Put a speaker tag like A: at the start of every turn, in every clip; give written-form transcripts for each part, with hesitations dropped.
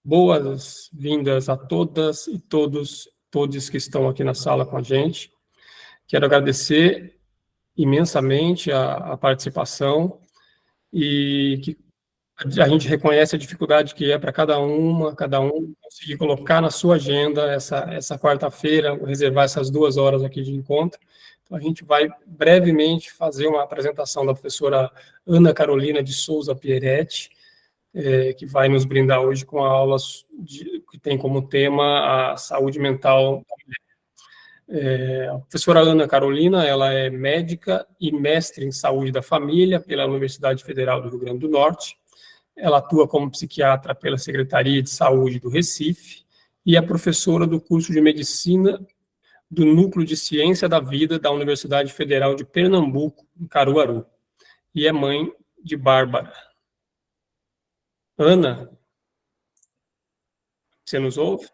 A: Boas-vindas a todas e todos que estão aqui na sala com a gente. Quero agradecer imensamente a participação e que a gente reconhece a dificuldade que é para cada um conseguir colocar na sua agenda essa quarta-feira, reservar essas 2 horas aqui de encontro. Então, a gente vai brevemente fazer uma apresentação da professora Ana Carolina de Souza Pieretti, que vai nos brindar hoje com aulas que tem como tema a saúde mental. A professora Ana Carolina, ela é médica e mestre em saúde da família pela Universidade Federal do Rio Grande do Norte. Ela atua como psiquiatra pela Secretaria de Saúde do Recife e é professora do curso de medicina do Núcleo de Ciência da Vida da Universidade Federal de Pernambuco, em Caruaru. E é mãe de Bárbara. Ana, você nos ouve?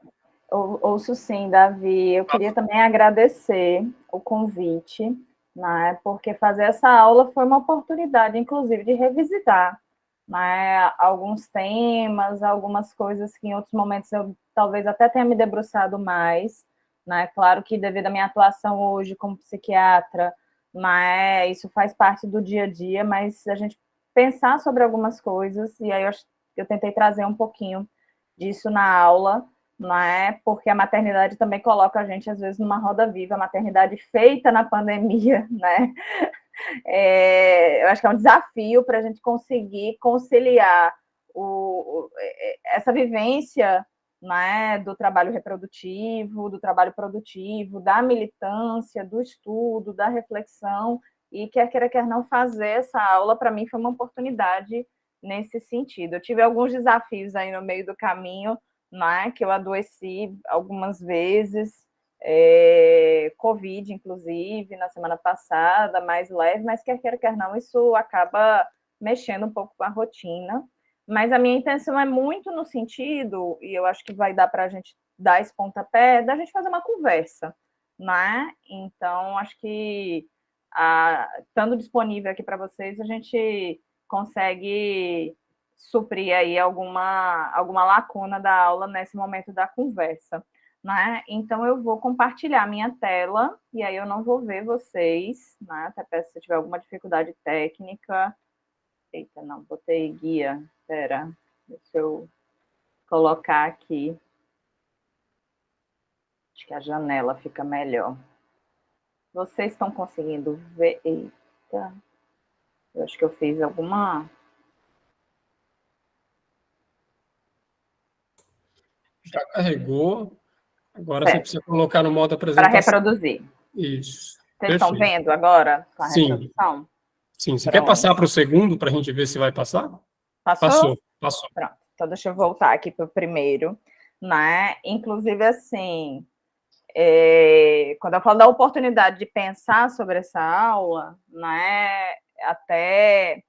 B: Ouço sim, Davi. Eu queria também agradecer o convite, né, porque fazer essa aula foi uma oportunidade, inclusive, de revisitar, né, alguns temas, algumas coisas que em outros momentos eu talvez até tenha me debruçado mais, né, claro que devido à minha atuação hoje como psiquiatra, né, isso faz parte do dia a dia, mas a gente pensar sobre algumas coisas, e aí eu tentei trazer um pouquinho disso na aula, não é? Porque a maternidade também coloca a gente, às vezes, numa roda viva, a maternidade feita na pandemia, né? Eu acho que é um desafio para a gente conseguir conciliar essa vivência, né, do trabalho reprodutivo, do trabalho produtivo, da militância, do estudo, da reflexão, e quer queira, quer não, fazer essa aula, para mim, foi uma oportunidade nesse sentido. Eu tive alguns desafios aí no meio do caminho, né, que eu adoeci algumas vezes, Covid, inclusive, na semana passada, mais leve, mas quer queira, quer não, isso acaba mexendo um pouco com a rotina. Mas a minha intenção é muito no sentido, e eu acho que vai dar para a gente dar esse pontapé, da gente fazer uma conversa, né? Então, acho que, estando disponível aqui para vocês, a gente consegue suprir aí alguma lacuna da aula nesse momento da conversa, né? Então, eu vou compartilhar minha tela, e aí eu não vou ver vocês, né? Até peço se tiver alguma dificuldade técnica. Eita, não, botei guia. Espera, deixa eu colocar aqui. Acho que a janela fica melhor. Vocês estão conseguindo ver? Eita, eu acho que eu fiz alguma...
A: Já carregou. Agora certo. Você precisa colocar no modo apresentação.
B: Para reproduzir.
A: Isso.
B: Vocês estão vendo agora com a
A: reprodução? Sim. Você
B: Pronto.
A: quer passar para o segundo para a gente ver se vai passar?
B: Passou?
A: Passou.
B: Pronto. Então, deixa eu voltar aqui para o primeiro, né? Inclusive, assim, quando eu falo da oportunidade de pensar sobre essa aula, né? Até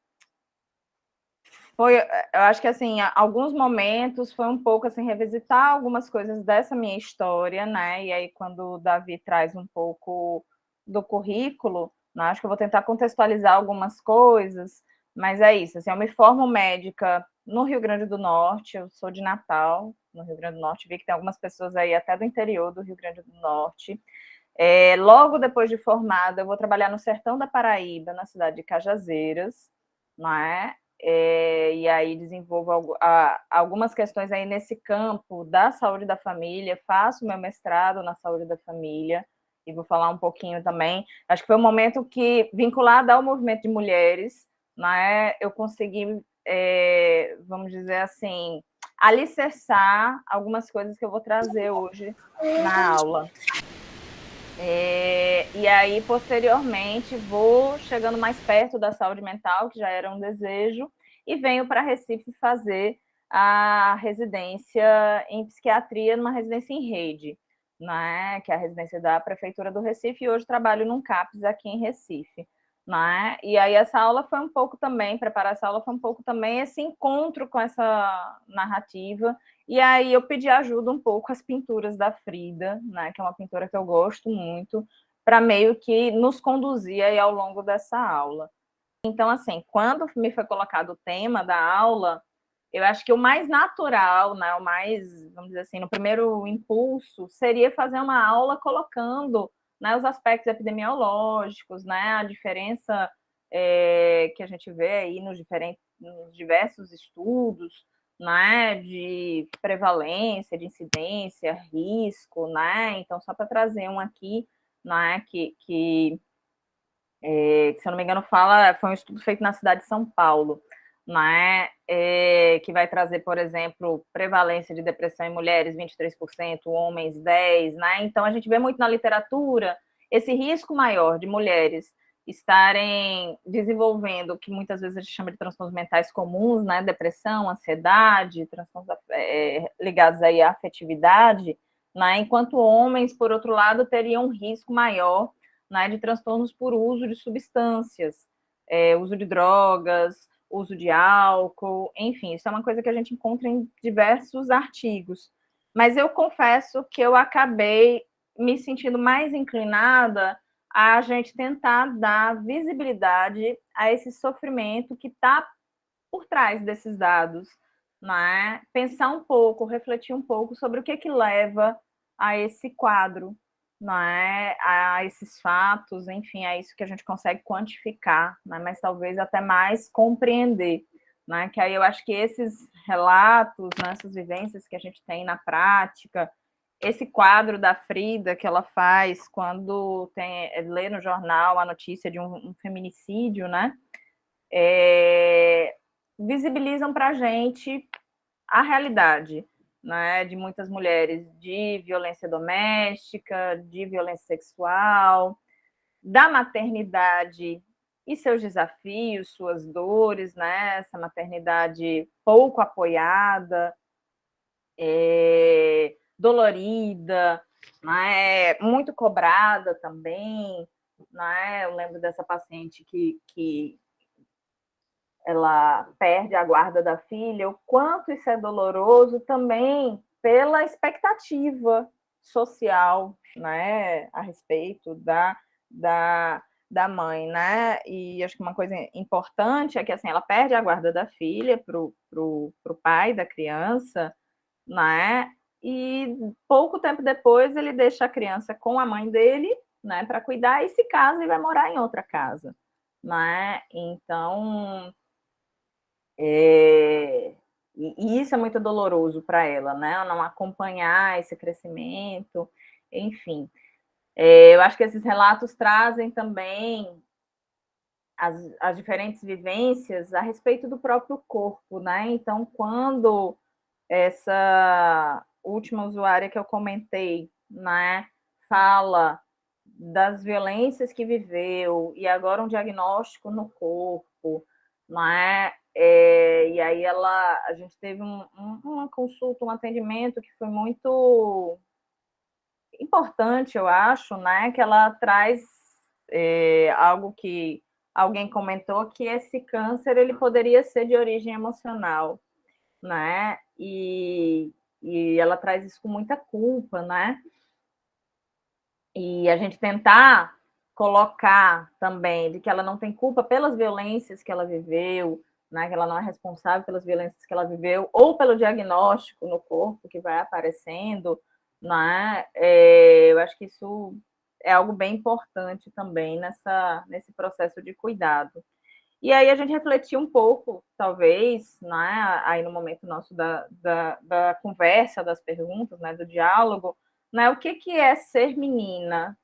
B: foi, eu acho que assim, alguns momentos foi um pouco assim revisitar algumas coisas dessa minha história, né? E aí quando o Davi traz um pouco do currículo, né? Acho que eu vou tentar contextualizar algumas coisas, mas é isso, assim, eu me formo médica no Rio Grande do Norte, eu sou de Natal, no Rio Grande do Norte, vi que tem algumas pessoas aí até do interior do Rio Grande do Norte. Logo depois de formada, eu vou trabalhar no sertão da Paraíba, na cidade de Cajazeiras, não é? E aí desenvolvo algumas questões aí nesse campo da saúde da família, faço meu mestrado na saúde da família, e vou falar um pouquinho também. Acho que foi um momento que, vinculado ao movimento de mulheres, né, eu consegui, vamos dizer assim, alicerçar algumas coisas que eu vou trazer hoje na aula. E aí, posteriormente, vou chegando mais perto da saúde mental, que já era um desejo, e venho para Recife fazer a residência em psiquiatria, numa residência em rede, né, que é a residência da Prefeitura do Recife, e hoje trabalho num CAPS aqui em Recife. Né? E aí essa aula foi um pouco também, preparar essa aula foi um pouco também esse encontro com essa narrativa. E aí eu pedi ajuda um pouco às pinturas da Frida, né, que é uma pintora que eu gosto muito, para meio que nos conduzir aí ao longo dessa aula. Então, assim, quando me foi colocado o tema da aula, eu acho que o mais natural, né, o mais, vamos dizer assim, no primeiro impulso, seria fazer uma aula colocando, né, os aspectos epidemiológicos, né, a diferença que a gente vê aí nos diversos estudos, né, de prevalência, de incidência, risco, né? Então, só para trazer um aqui, né, que se eu não me engano, foi um estudo feito na cidade de São Paulo, né, que vai trazer, por exemplo, prevalência de depressão em mulheres 23%, homens 10%, né? Então, a gente vê muito na literatura esse risco maior de mulheres estarem desenvolvendo o que muitas vezes a gente chama de transtornos mentais comuns, né? Depressão, ansiedade, transtornos ligados aí à afetividade, né? Enquanto homens, por outro lado, teriam um risco maior, né, de transtornos por uso de substâncias, uso de drogas, uso de álcool, enfim, isso é uma coisa que a gente encontra em diversos artigos. Mas eu confesso que eu acabei me sentindo mais inclinada a gente tentar dar visibilidade a esse sofrimento que está por trás desses dados, né? Pensar um pouco, refletir um pouco sobre o que leva a esse quadro, né? A esses fatos, enfim, é isso que a gente consegue quantificar, né? Mas talvez até mais compreender, né? Que aí eu acho que esses relatos, né, essas vivências que a gente tem na prática, esse quadro da Frida que ela faz quando lê no jornal a notícia de um feminicídio, né? Visibilizam para a gente a realidade, né, de muitas mulheres de violência doméstica, de violência sexual, da maternidade e seus desafios, suas dores, né, essa maternidade pouco apoiada, dolorida, né, muito cobrada também, né? Eu lembro dessa paciente que ela perde a guarda da filha, o quanto isso é doloroso também pela expectativa social, né, a respeito da mãe, né? E acho que uma coisa importante é que assim, ela perde a guarda da filha pro pai da criança, né? E pouco tempo depois ele deixa a criança com a mãe dele, né, para cuidar e se casa e vai morar em outra casa, né? Então, e isso é muito doloroso para ela, né? Não acompanhar esse crescimento, enfim. Eu acho que esses relatos trazem também as diferentes vivências a respeito do próprio corpo, né? Então, quando essa última usuária que eu comentei, né, fala das violências que viveu e agora um diagnóstico no corpo, né? E aí a gente teve uma consulta, um atendimento que foi muito importante, eu acho, né? Que ela traz algo que alguém comentou, que esse câncer ele poderia ser de origem emocional, né? E ela traz isso com muita culpa, né? E a gente tentar colocar também de que ela não tem culpa pelas violências que ela viveu, né? Que ela não é responsável pelas violências que ela viveu, ou pelo diagnóstico no corpo que vai aparecendo, né? Eu acho que isso é algo bem importante também nesse processo de cuidado. E aí a gente refletiu um pouco, talvez, né, aí no momento nosso da conversa, das perguntas, né, do diálogo, né, o que é ser menina,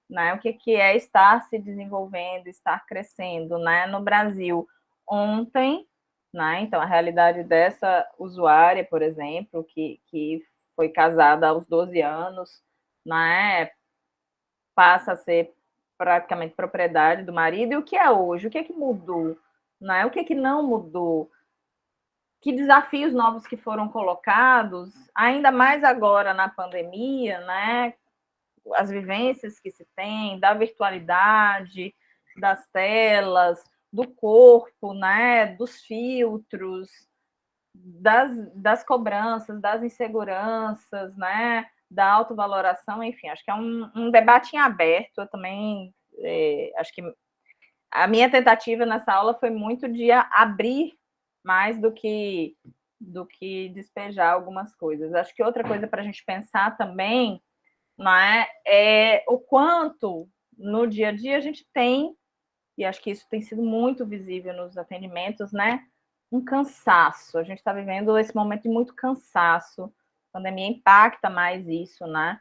B: né, o que é estar se desenvolvendo, estar crescendo, né, no Brasil ontem, né, então a realidade dessa usuária, por exemplo, que foi casada aos 12 anos, né, passa a ser praticamente propriedade do marido, e o que é hoje? O que mudou? Né? O que não mudou? Que desafios novos que foram colocados, ainda mais agora na pandemia, né? As vivências que se tem, da virtualidade, das telas, do corpo, né? Dos filtros, das cobranças, das inseguranças, né? Da autovaloração, enfim, acho que é um debate em aberto. Eu também acho que a minha tentativa nessa aula foi muito de abrir mais do que do que despejar algumas coisas. Acho que outra coisa para a gente pensar também, não é o quanto no dia a dia a gente tem, e acho que isso tem sido muito visível nos atendimentos, né? Um cansaço. A gente está vivendo esse momento de muito cansaço. A pandemia impacta mais isso, né?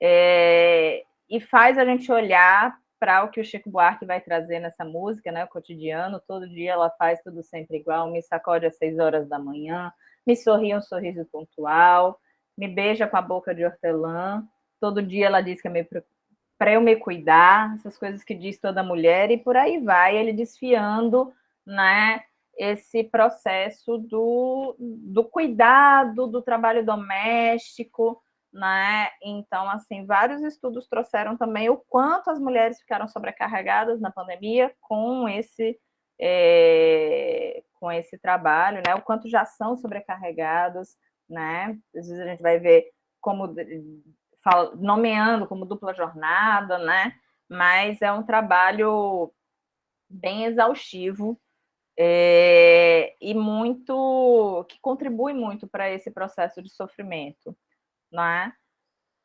B: E faz a gente olhar para o que o Chico Buarque vai trazer nessa música, né? O cotidiano, todo dia ela faz tudo sempre igual, me sacode às 6 horas da manhã, me sorri um sorriso pontual, me beija com a boca de hortelã, todo dia ela diz que é para eu me cuidar, essas coisas que diz toda mulher, e por aí vai, ele desfiando, né, esse processo do cuidado, do trabalho doméstico, né? Então, assim, vários estudos trouxeram também o quanto as mulheres ficaram sobrecarregadas na pandemia com esse trabalho, né? O quanto já são sobrecarregadas, né? Às vezes a gente vai ver como nomeando como dupla jornada, né? Mas é um trabalho bem exaustivo e muito que contribui muito para esse processo de sofrimento, né?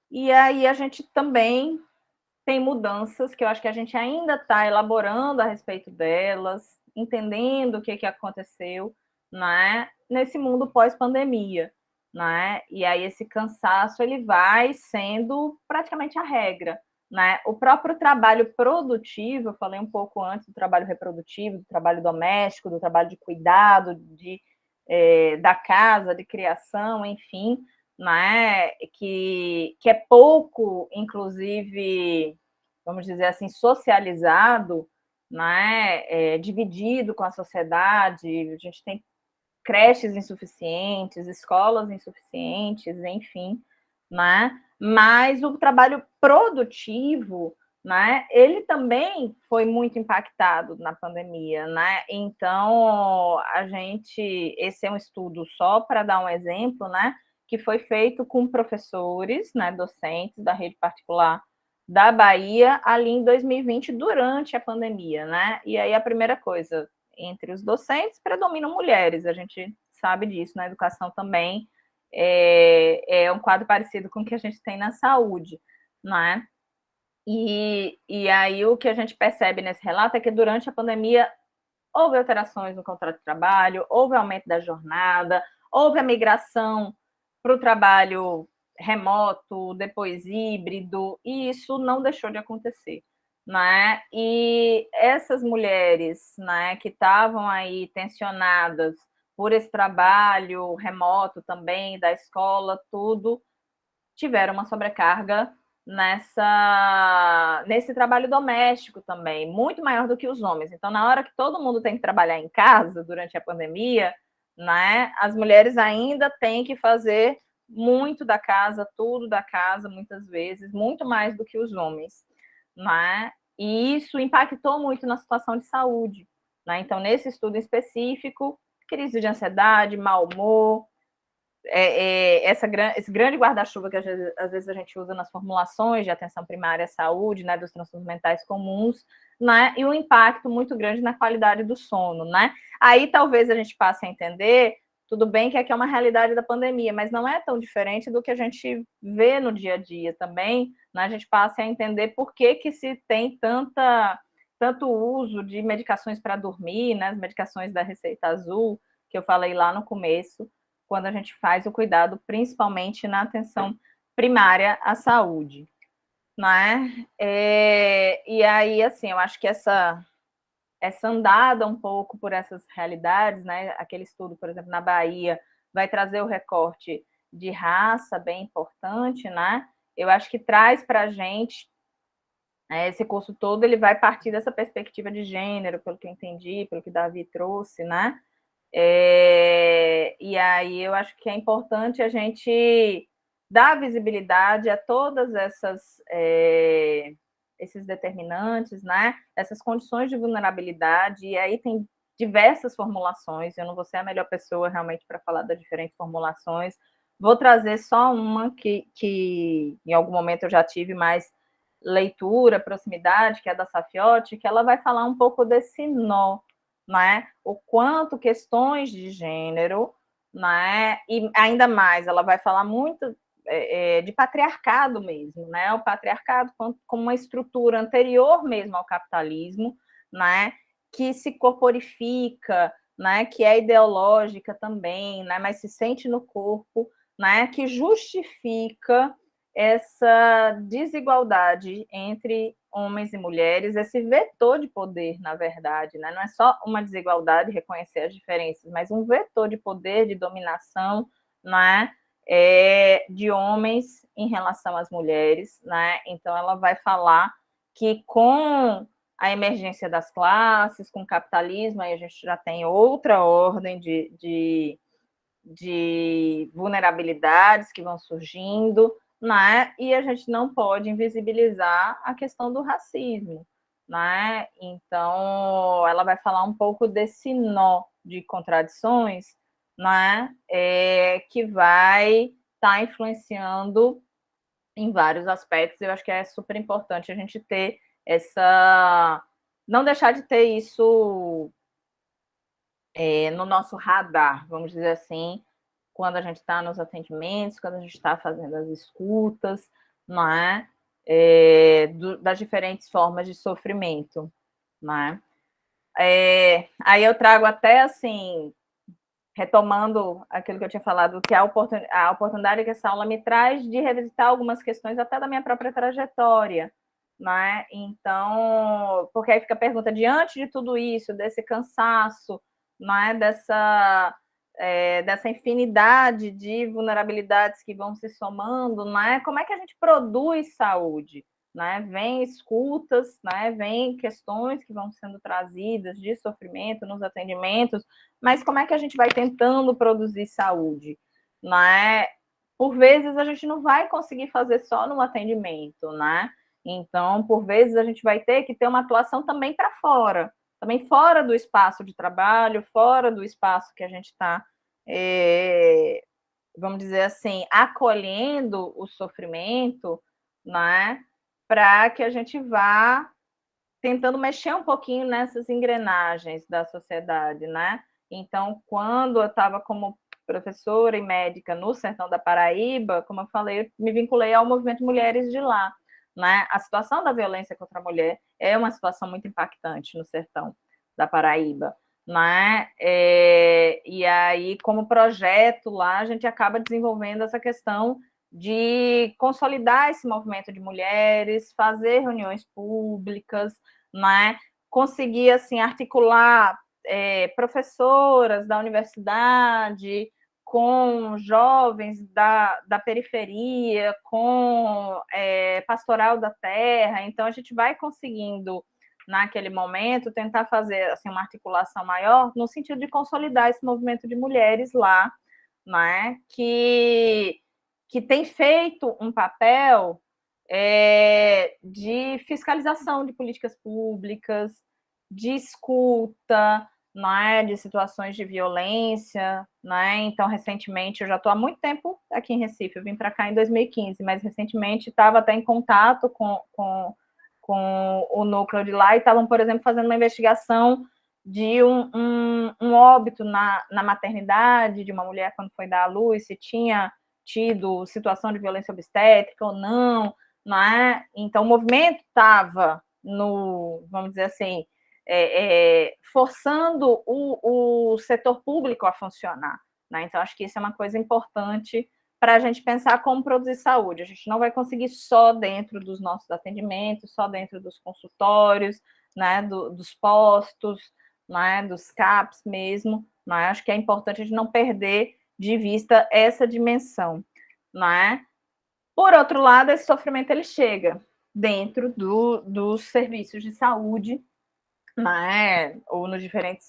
B: E aí a gente também tem mudanças que eu acho que a gente ainda está elaborando a respeito delas, entendendo o que aconteceu, né, nesse mundo pós-pandemia, né? E aí esse cansaço ele vai sendo praticamente a regra, né? O próprio trabalho produtivo, eu falei um pouco antes do trabalho reprodutivo, do trabalho doméstico, do trabalho de cuidado, da casa, de criação, enfim, né? Que é pouco, inclusive, vamos dizer assim, socializado, né? Dividido com a sociedade. A gente tem creches insuficientes, escolas insuficientes, enfim, né? Mas o trabalho produtivo, né? Ele também foi muito impactado na pandemia, né? Então esse é um estudo só para dar um exemplo, né? Que foi feito com professores, né? Docentes da rede particular da Bahia ali em 2020 durante a pandemia, né? E aí a primeira coisa, entre os docentes predominam mulheres, a gente sabe disso, na educação também é um quadro parecido com o que a gente tem na saúde, não é? E aí o que a gente percebe nesse relato é que durante a pandemia houve alterações no contrato de trabalho, houve aumento da jornada, houve a migração para o trabalho remoto, depois híbrido, e isso não deixou de acontecer. Né? E essas mulheres, né, que estavam aí tensionadas por esse trabalho remoto também, da escola, tudo, tiveram uma sobrecarga nesse trabalho doméstico também, muito maior do que os homens. Então, na hora que todo mundo tem que trabalhar em casa durante a pandemia, né, as mulheres ainda têm que fazer muito da casa, tudo da casa, muitas vezes, muito mais do que os homens, né? E isso impactou muito na situação de saúde, né? Então, nesse estudo específico, crise de ansiedade, mau humor, esse grande guarda-chuva que às vezes a gente usa nas formulações de atenção primária à saúde, né, dos transtornos mentais comuns, né, e um impacto muito grande na qualidade do sono, né? Aí talvez a gente passe a entender, tudo bem que aqui é uma realidade da pandemia, mas não é tão diferente do que a gente vê no dia a dia também, né? A gente passe a entender por que se tem tanto uso de medicações para dormir, né, as medicações da receita azul, que eu falei lá no começo, quando a gente faz o cuidado, principalmente na atenção primária à saúde, né? E aí, assim, eu acho que essa andada um pouco por essas realidades, né? Aquele estudo, por exemplo, na Bahia, vai trazer o recorte de raça bem importante, né? Eu acho que traz para a gente esse curso todo, ele vai partir dessa perspectiva de gênero, pelo que eu entendi, pelo que Davi trouxe, né? E aí eu acho que é importante a gente dar visibilidade a todas esses determinantes, né? Essas condições de vulnerabilidade, e aí tem diversas formulações, eu não vou ser a melhor pessoa realmente para falar das diferentes formulações, vou trazer só uma que em algum momento eu já tive mais leitura, proximidade, que é da Safiotti, que ela vai falar um pouco desse nó, né? O quanto questões de gênero né? E ainda mais, ela vai falar muito de patriarcado mesmo, né? O patriarcado como uma estrutura anterior mesmo ao capitalismo, né? Que se corporifica, né? Que é ideológica também, né? Mas se sente no corpo, né? Que justifica essa desigualdade entre homens e mulheres, esse vetor de poder, na verdade, né? Não é só uma desigualdade, reconhecer as diferenças, mas um vetor de poder, de dominação, né? De homens em relação às mulheres, né? Então ela vai falar que com a emergência das classes, com o capitalismo, aí a gente já tem outra ordem de vulnerabilidades que vão surgindo, né? E a gente não pode invisibilizar a questão do racismo, né? Então, ela vai falar um pouco desse nó de contradições, né? Que vai estar influenciando em vários aspectos. Eu acho que é super importante a gente ter essa, não deixar de ter isso no nosso radar, vamos dizer assim, quando a gente está nos atendimentos, quando a gente está fazendo as escutas, não é? Das diferentes formas de sofrimento, não é? Aí eu trago até, assim, retomando aquilo que eu tinha falado, que a oportunidade que essa aula me traz de revisitar algumas questões até da minha própria trajetória, né? Então, porque aí fica a pergunta, diante de tudo isso, desse cansaço, né? Dessa infinidade de vulnerabilidades que vão se somando, né? Como é que a gente produz saúde? Né? Vem escutas, né? Vem questões que vão sendo trazidas de sofrimento nos atendimentos, mas como é que a gente vai tentando produzir saúde? Né? Por vezes a gente não vai conseguir fazer só no atendimento, né? Então, por vezes a gente vai ter que ter uma atuação também para fora, também fora do espaço de trabalho, fora do espaço que a gente está, vamos dizer assim, acolhendo o sofrimento, né? Para que a gente vá tentando mexer um pouquinho nessas engrenagens da sociedade, né? Então, quando eu estava como professora e médica no sertão da Paraíba, como eu falei, eu me vinculei ao movimento Mulheres de Lá, né? A situação da violência contra a mulher é uma situação muito impactante no sertão da Paraíba, né? E aí, como projeto lá, a gente acaba desenvolvendo essa questão de consolidar esse movimento de mulheres, fazer reuniões públicas, né? Conseguir assim articular professoras da universidade com jovens da periferia, com pastoral da terra. Então a gente vai conseguindo naquele momento tentar fazer assim uma articulação maior no sentido de consolidar esse movimento de mulheres lá, né? Que tem feito um papel de fiscalização de políticas públicas, de escuta, né, de situações de violência, né? Então, recentemente, eu já estou há muito tempo aqui em Recife, eu vim para cá em 2015, mas recentemente estava até em contato com o núcleo de lá e estavam, por exemplo, fazendo uma investigação de um óbito na maternidade de uma mulher quando foi dar à luz, se tinha tido situação de violência obstétrica ou não, né? Então, o movimento estava vamos dizer assim, forçando o setor público a funcionar, né? Então, acho que isso é uma coisa importante para a gente pensar como produzir saúde. A gente não vai conseguir só dentro dos nossos atendimentos, só dentro dos consultórios, né? Dos postos, né? Dos CAPs mesmo, né? Acho que é importante a gente não perder de vista essa dimensão, né? Por outro lado, esse sofrimento ele chega dentro dos serviços de saúde, né? Ou nos diferentes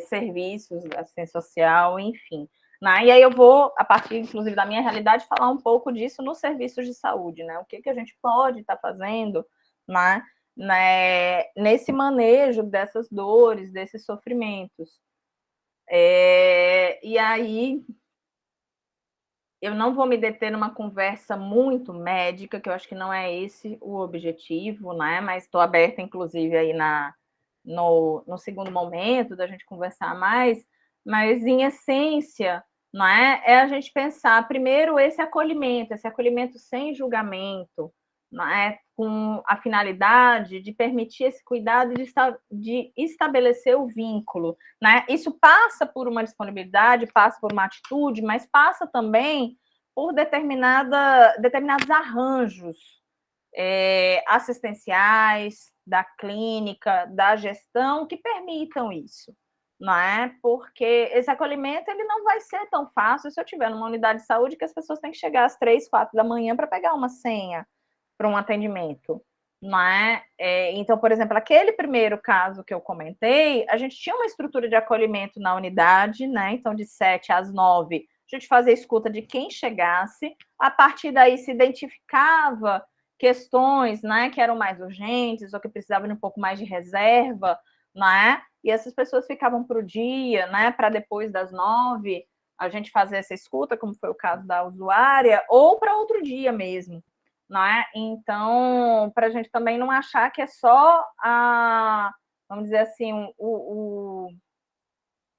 B: serviços, assistência social, enfim. Né? E aí eu vou, a partir, inclusive, da minha realidade, falar um pouco disso nos serviços de saúde, né? O que a gente pode estar fazendo, né? Nesse manejo dessas dores, desses sofrimentos. E aí, eu não vou me deter numa conversa muito médica, que eu acho que não é esse o objetivo, né? Mas estou aberta, inclusive, aí no segundo momento da gente conversar mais. Mas, em essência, não é? É a gente pensar primeiro esse acolhimento sem julgamento, não é? Com a finalidade de permitir esse cuidado de estabelecer o vínculo, né? Isso passa por uma disponibilidade, passa por uma atitude, mas passa também por determinados arranjos assistenciais, da clínica, da gestão, que permitam isso, não é? Porque esse acolhimento ele não vai ser tão fácil se eu tiver numa unidade de saúde que as pessoas têm que chegar às 3, 4 da manhã para pegar uma senha para um atendimento, não é? Então, por exemplo, aquele primeiro caso que eu comentei, a gente tinha uma estrutura de acolhimento na unidade, né? Então, de 7 às 9, a gente fazia escuta de quem chegasse, a partir daí se identificava questões, né, que eram mais urgentes ou que precisavam de um pouco mais de reserva, né? E essas pessoas ficavam para o dia, né, para depois das 9 a gente fazer essa escuta, como foi o caso da usuária, ou para outro dia mesmo, né? Então, para a gente também não achar que é só vamos dizer assim,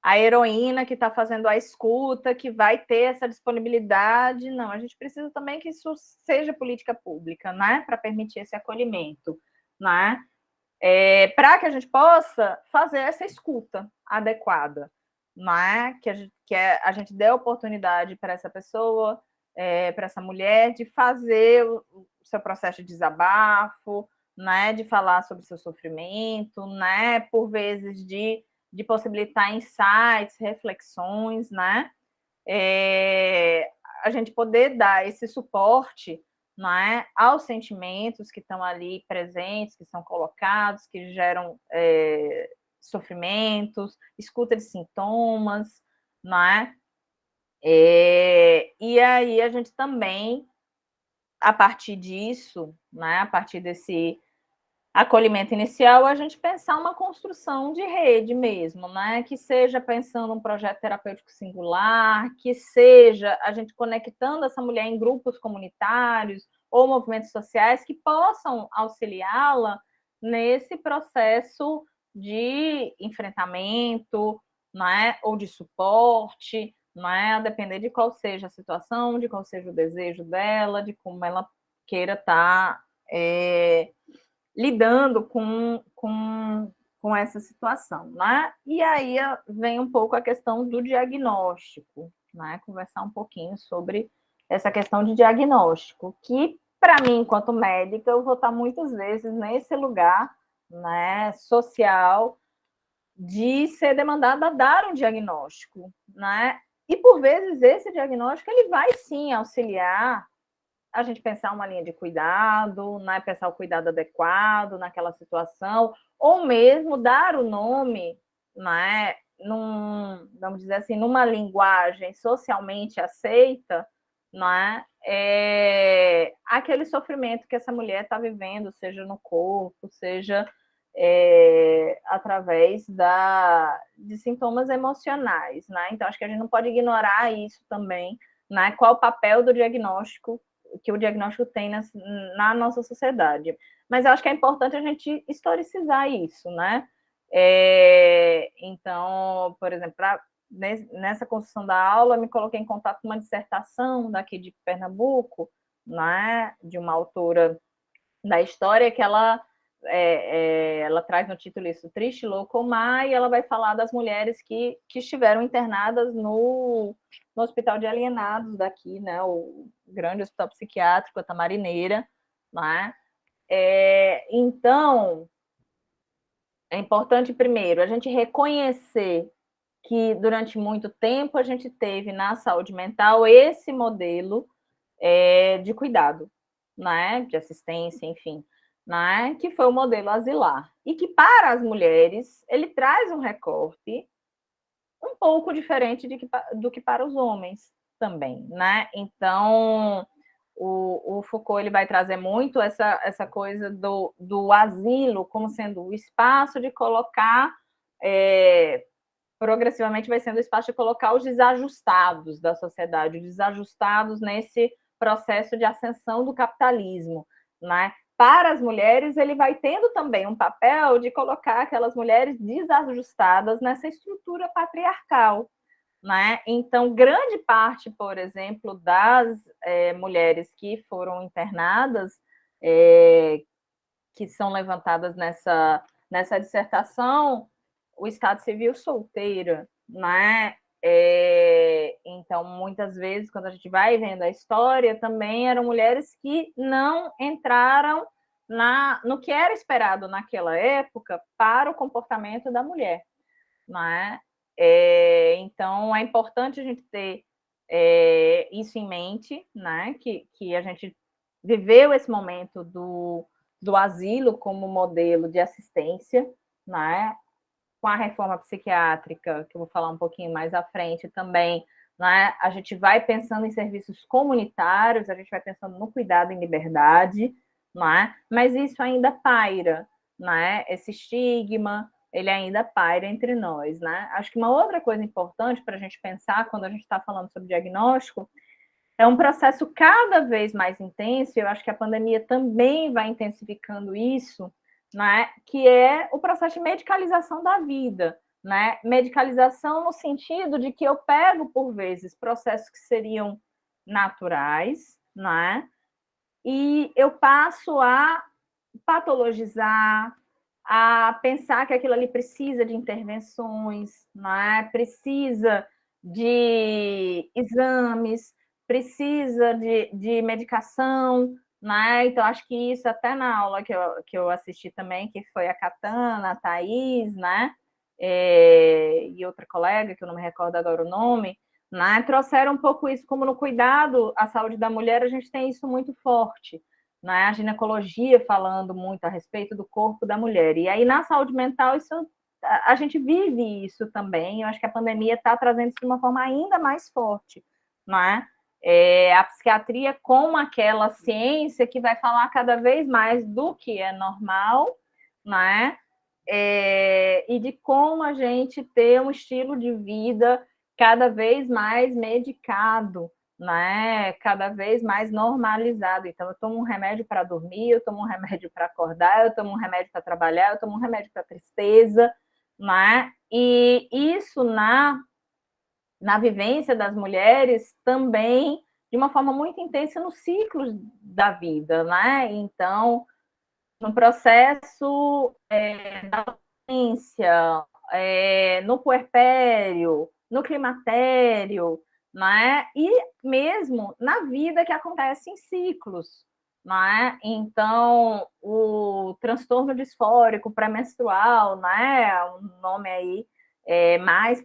B: a heroína que está fazendo a escuta, que vai ter essa disponibilidade. Não, a gente precisa também que isso seja política pública, né? Para permitir esse acolhimento, né? Para que a gente possa fazer essa escuta adequada, né? Que a gente dê oportunidade para essa pessoa, para essa mulher, de fazer o seu processo de desabafo, né? De falar sobre o seu sofrimento, né? Por vezes de possibilitar insights, reflexões, né? A gente poder dar esse suporte, né, aos sentimentos que estão ali presentes, que são colocados, que geram sofrimentos, escuta de sintomas, né? E aí a gente também, a partir disso, né, a partir desse acolhimento inicial, a gente pensar uma construção de rede mesmo, né? Que seja pensando um projeto terapêutico singular, que seja a gente conectando essa mulher em grupos comunitários ou movimentos sociais que possam auxiliá-la nesse processo de enfrentamento, né? Ou de suporte, né? A depender de qual seja a situação, de qual seja o desejo dela, de como ela queira estar lidando com essa situação, né? E aí vem um pouco a questão do diagnóstico, né? Conversar um pouquinho sobre essa questão de diagnóstico, que para mim, enquanto médica, eu vou estar muitas vezes nesse lugar, né, social, de ser demandada a dar um diagnóstico, né? E por vezes esse diagnóstico ele vai sim auxiliar a gente pensar uma linha de cuidado, né? Pensar o cuidado adequado naquela situação, ou mesmo dar o nome, né? Vamos dizer assim, numa linguagem socialmente aceita, né? Aquele sofrimento que essa mulher está vivendo, seja no corpo, seja através de sintomas emocionais, né? Então, acho que a gente não pode ignorar isso também, né? Qual o papel do diagnóstico que o diagnóstico tem na nossa sociedade. Mas eu acho que é importante a gente historicizar isso, né? Então, por exemplo, nessa construção da aula, eu me coloquei em contato com uma dissertação daqui de Pernambuco, né? De uma autora da história que ela traz no título isso, Triste, Louco ou Má, e ela vai falar das mulheres que estiveram internadas no Hospital de Alienados daqui, né, o grande hospital psiquiátrico, a Tamarineira, né? Então, é importante, primeiro, a gente reconhecer que durante muito tempo a gente teve na saúde mental esse modelo de cuidado, né, de assistência, enfim, né, que foi o modelo asilar. E que para as mulheres ele traz um recorte um pouco diferente do que para os homens também, né? Então, o Foucault ele vai trazer muito essa coisa do asilo como sendo o espaço de colocar, progressivamente vai sendo o espaço de colocar os desajustados da sociedade, os desajustados nesse processo de ascensão do capitalismo, né? Para as mulheres, ele vai tendo também um papel de colocar aquelas mulheres desajustadas nessa estrutura patriarcal, né? Então, grande parte, por exemplo, das mulheres que foram internadas, que são levantadas nessa dissertação, o Estado Civil solteira, né? Então, muitas vezes, quando a gente vai vendo a história, também eram mulheres que não entraram no que era esperado naquela época para o comportamento da mulher, né? Então, é importante a gente ter isso em mente, né? Que a gente viveu esse momento do asilo como modelo de assistência, né? Com a reforma psiquiátrica, que eu vou falar um pouquinho mais à frente também, né? A gente vai pensando em serviços comunitários, a gente vai pensando no cuidado em liberdade, né? Mas isso ainda paira, né? Esse estigma, ele ainda paira entre nós, né? Acho que uma outra coisa importante para a gente pensar quando a gente está falando sobre diagnóstico é um processo cada vez mais intenso, e eu acho que a pandemia também vai intensificando isso, né? Que é o processo de medicalização da vida, né? Medicalização no sentido de que eu pego, por vezes, processos que seriam naturais, né? E eu passo a patologizar, a pensar que aquilo ali precisa de intervenções, né? Precisa de exames, precisa de medicação, né? Então, acho que isso até na aula que eu assisti também, que foi a Catana, a Thaís, né? E outra colega, que eu não me recordo agora o nome, né? Trouxeram um pouco isso, como no cuidado à saúde da mulher, a gente tem isso muito forte, né? A ginecologia falando muito a respeito do corpo da mulher. E aí, na saúde mental, isso a gente vive isso também. Eu acho que a pandemia está trazendo isso de uma forma ainda mais forte, né? A psiquiatria como aquela ciência que vai falar cada vez mais do que é normal, né? E de como a gente ter um estilo de vida cada vez mais medicado, né? Cada vez mais normalizado. Então, eu tomo um remédio para dormir, eu tomo um remédio para acordar, eu tomo um remédio para trabalhar, eu tomo um remédio para tristeza, né? E isso na vivência das mulheres também de uma forma muito intensa nos ciclos da vida, né? Então, no processo da adolescência, no puerpério, no climatério, né? E mesmo na vida que acontece em ciclos, né? Então, o transtorno disfórico pré-menstrual, né? Um nome aí mais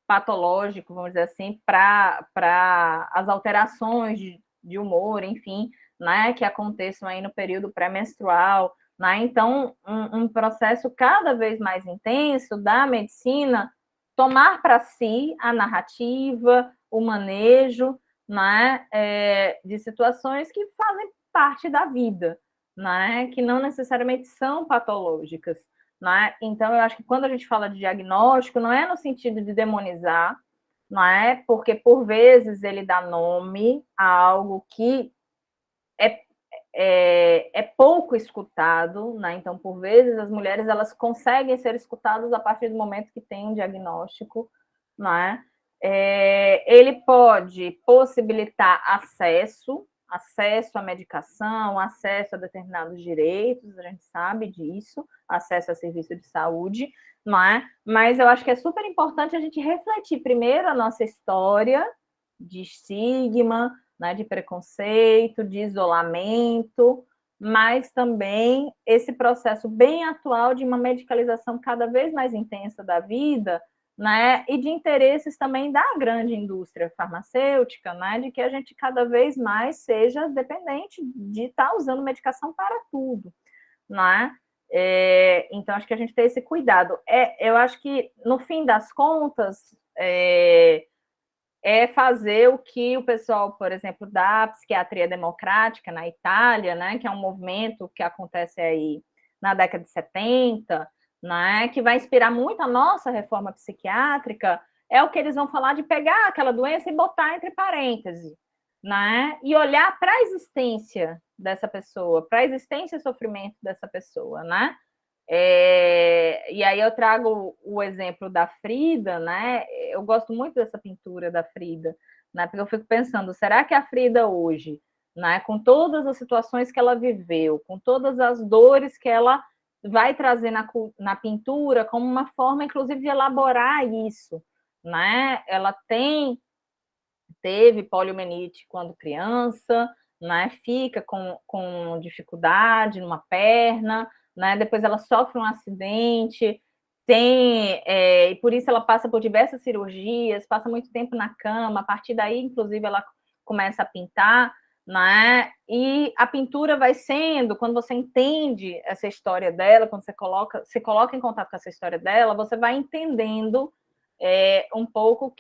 B: patológico, vamos dizer assim, para as alterações de humor, enfim, né, que aconteçam aí no período pré-menstrual, né? Então, um processo cada vez mais intenso da medicina tomar para si a narrativa, o manejo, né, de situações que fazem parte da vida, né, que não necessariamente são patológicas. Né? Então, eu acho que quando a gente fala de diagnóstico, não é no sentido de demonizar, não é? Porque, por vezes, ele dá nome a algo que é pouco escutado, né? Então, por vezes, as mulheres elas conseguem ser escutadas a partir do momento que tem um diagnóstico, né? Ele pode possibilitar acesso à medicação, acesso a determinados direitos, a gente sabe disso, acesso a serviço de saúde, não é? Mas eu acho que é super importante a gente refletir primeiro a nossa história de estigma, né, de preconceito, de isolamento, mas também esse processo bem atual de uma medicalização cada vez mais intensa da vida, né, e de interesses também da grande indústria farmacêutica, né, de que a gente cada vez mais seja dependente de estar usando medicação para tudo, né? Então, acho que a gente tem esse cuidado. Eu acho que, no fim das contas, fazer o que o pessoal, por exemplo, da psiquiatria democrática na Itália, né, que é um movimento que acontece aí na década de 70, né, que vai inspirar muito a nossa reforma psiquiátrica, é o que eles vão falar de pegar aquela doença e botar entre parênteses, né, e olhar para a existência dessa pessoa, para a existência e sofrimento dessa pessoa, né, E aí eu trago o exemplo da Frida, né? Eu gosto muito dessa pintura da Frida, né? Porque eu fico pensando, será que a Frida hoje, né, com todas as situações que ela viveu, com todas as dores que ela vai trazer na pintura, como uma forma, inclusive, de elaborar isso, né? Ela teve poliomielite quando criança, né? Fica com dificuldade numa perna, né? Depois ela sofre um acidente, e por isso ela passa por diversas cirurgias, passa muito tempo na cama. A partir daí, inclusive, ela começa a pintar, né? E a pintura vai sendo, quando você entende essa história dela, quando se coloca em contato com essa história dela, você vai entendendo um pouco o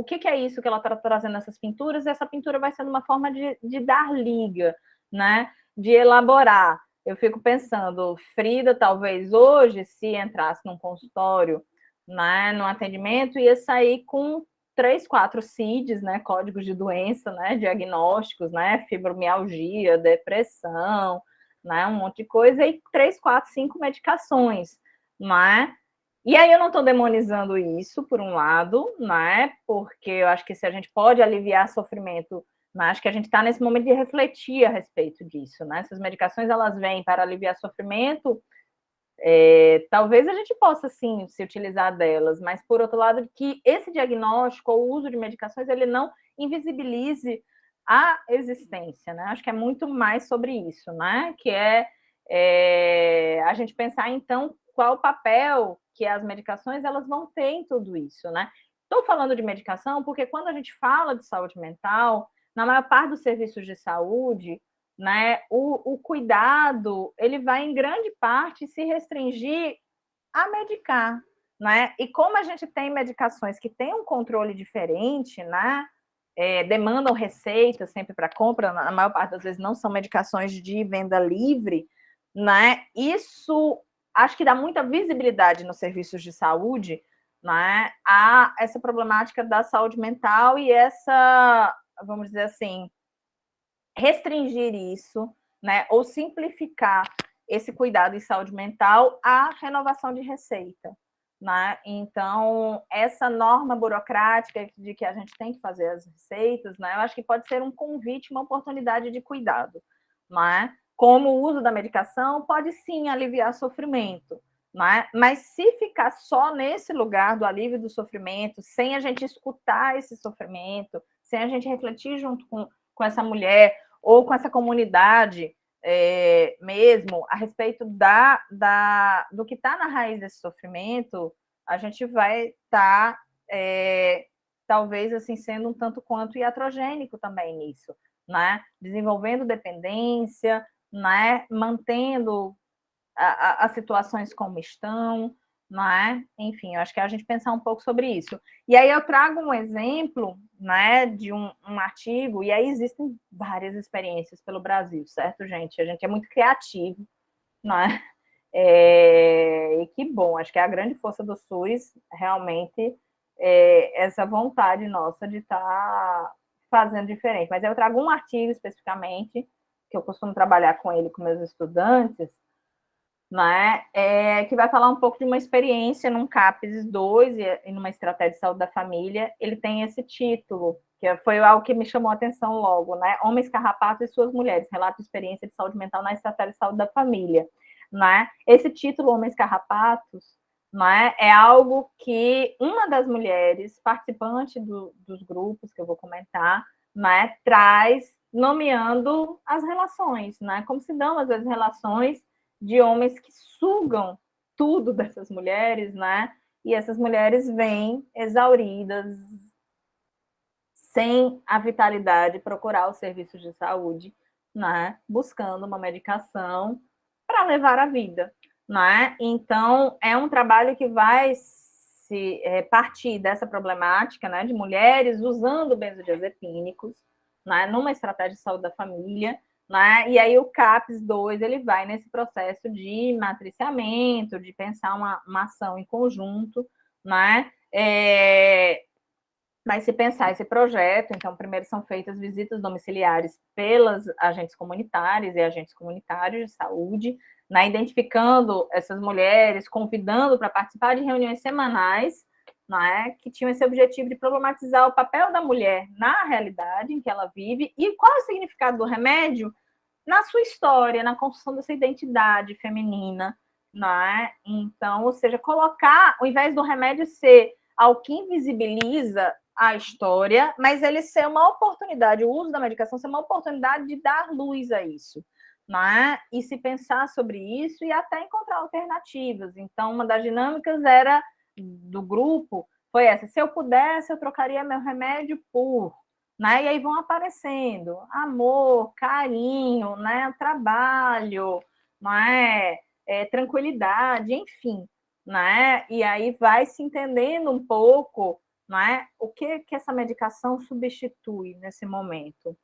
B: que é isso que ela está trazendo nessas pinturas, e essa pintura vai sendo uma forma de dar liga, né? De elaborar. Eu fico pensando, Frida, talvez hoje, se entrasse num consultório, né, num atendimento, ia sair com 3, 4 CIDs, né, códigos de doença, né, diagnósticos, né, fibromialgia, depressão, né, um monte de coisa, e 3, 4, 5 medicações, né? E aí eu não estou demonizando isso, por um lado, né? Porque eu acho que se a gente pode aliviar sofrimento, né? Acho que a gente está nesse momento de refletir a respeito disso, né? Essas medicações, elas vêm para aliviar sofrimento, talvez a gente possa, sim, se utilizar delas, mas, por outro lado, que esse diagnóstico ou o uso de medicações, ele não invisibilize a existência, né? Acho que é muito mais sobre isso, né? Que a gente pensar, então, qual o papel que as medicações elas vão ter em tudo isso, né? Estou falando de medicação porque quando a gente fala de saúde mental, na maior parte dos serviços de saúde, né, o cuidado ele vai em grande parte se restringir a medicar, né? E como a gente tem medicações que têm um controle diferente, né? Demandam receita sempre para compra, na maior parte das vezes não são medicações de venda livre, né? Isso acho que dá muita visibilidade nos serviços de saúde, né? A essa problemática da saúde mental e essa, vamos dizer assim, restringir isso, né? Ou simplificar esse cuidado em saúde mental à renovação de receita. Né? Então, essa norma burocrática de que a gente tem que fazer as receitas, né? Eu acho que pode ser um convite, uma oportunidade de cuidado. Né? Como o uso da medicação pode sim aliviar sofrimento, né? Mas se ficar só nesse lugar do alívio do sofrimento, sem a gente escutar esse sofrimento, sem a gente refletir junto com essa mulher ou com essa comunidade mesmo, a respeito do que está na raiz desse sofrimento, a gente vai estar, talvez, assim, sendo um tanto quanto iatrogênico também nisso, né? Desenvolvendo dependência, né? Mantendo as situações como estão, não é? Enfim, eu acho que é a gente pensar um pouco sobre isso. E aí eu trago um exemplo, né, de um artigo, e aí existem várias experiências pelo Brasil, certo, gente? A gente é muito criativo, não é? E que bom, acho que é a grande força do SUS, realmente, essa vontade nossa de estar fazendo diferente. Mas eu trago um artigo especificamente, que eu costumo trabalhar com ele com meus estudantes, né, que vai falar um pouco de uma experiência num CAPES 2 e numa estratégia de saúde da família. Ele tem esse título, que foi algo que me chamou a atenção logo, né? Homens carrapatos e suas mulheres, relato de experiência de saúde mental na estratégia de saúde da família. Né? Esse título, Homens Carrapatos, né, é algo que uma das mulheres participante dos grupos que eu vou comentar, né, traz, nomeando as relações, né? Como se dão, às vezes, relações de homens que sugam tudo dessas mulheres, né? E essas mulheres vêm exauridas, sem a vitalidade, procurar os serviços de saúde, né? Buscando uma medicação para levar a vida, né? Então, é um trabalho que vai se partir dessa problemática, né? De mulheres usando benzodiazepínicos, né? Numa estratégia de saúde da família, né? E aí o CAPES 2 ele vai nesse processo de matriciamento, de pensar uma ação em conjunto, né? Vai se pensar esse projeto, então primeiro são feitas visitas domiciliares pelas agentes comunitárias e agentes comunitários de saúde, né, identificando essas mulheres, convidando para participar de reuniões semanais, né, que tinham esse objetivo de problematizar o papel da mulher na realidade em que ela vive e qual é o significado do remédio na sua história, na construção dessa identidade feminina, né? Então, ou seja, colocar, ao invés do remédio ser algo que invisibiliza a história, mas ele ser uma oportunidade, o uso da medicação ser uma oportunidade de dar luz a isso, né? E se pensar sobre isso e até encontrar alternativas. Então, uma das dinâmicas era do grupo foi essa: se eu pudesse, eu trocaria meu remédio por, né? E aí vão aparecendo amor, carinho, né? Trabalho, né? Tranquilidade, enfim, né? E aí vai se entendendo um pouco, né? O que essa medicação substitui nesse momento.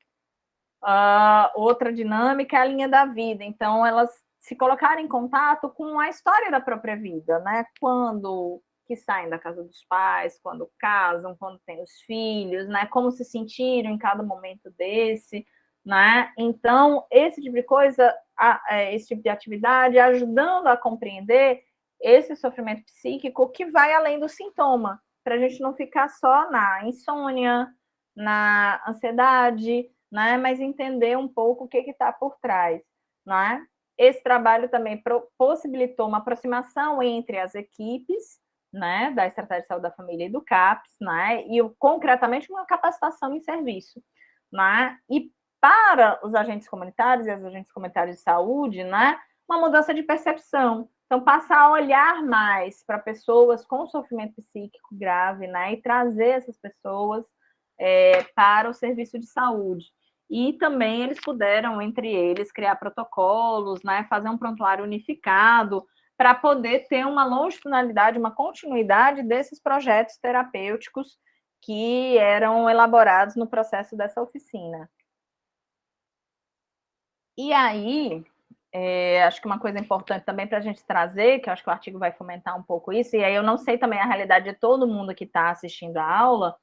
B: Outra dinâmica é a linha da vida. Então, elas se colocarem em contato com a história da própria vida, né? Quando que saem da casa dos pais, quando casam, quando têm os filhos, né? Como se sentiram em cada momento desse, né? Então, esse tipo de coisa, esse tipo de atividade, ajudando a compreender esse sofrimento psíquico que vai além do sintoma, para a gente não ficar só na insônia, na ansiedade, né? Mas entender um pouco o que está por trás, né? Esse trabalho também possibilitou uma aproximação entre as equipes, né, da Estratégia de Saúde da Família e do CAPS, né, e concretamente uma capacitação em serviço, né, e para os agentes comunitários e as agentes comunitárias de saúde, né, uma mudança de percepção. Então, passar a olhar mais para pessoas com sofrimento psíquico grave, né, e trazer essas pessoas para o serviço de saúde. E também eles puderam, entre eles, criar protocolos, né, fazer um prontuário unificado, para poder ter uma longitudinalidade, uma continuidade desses projetos terapêuticos que eram elaborados no processo dessa oficina. E aí, acho que uma coisa importante também para a gente trazer, que eu acho que o artigo vai fomentar um pouco isso, e aí eu não sei também a realidade de todo mundo que está assistindo a aula,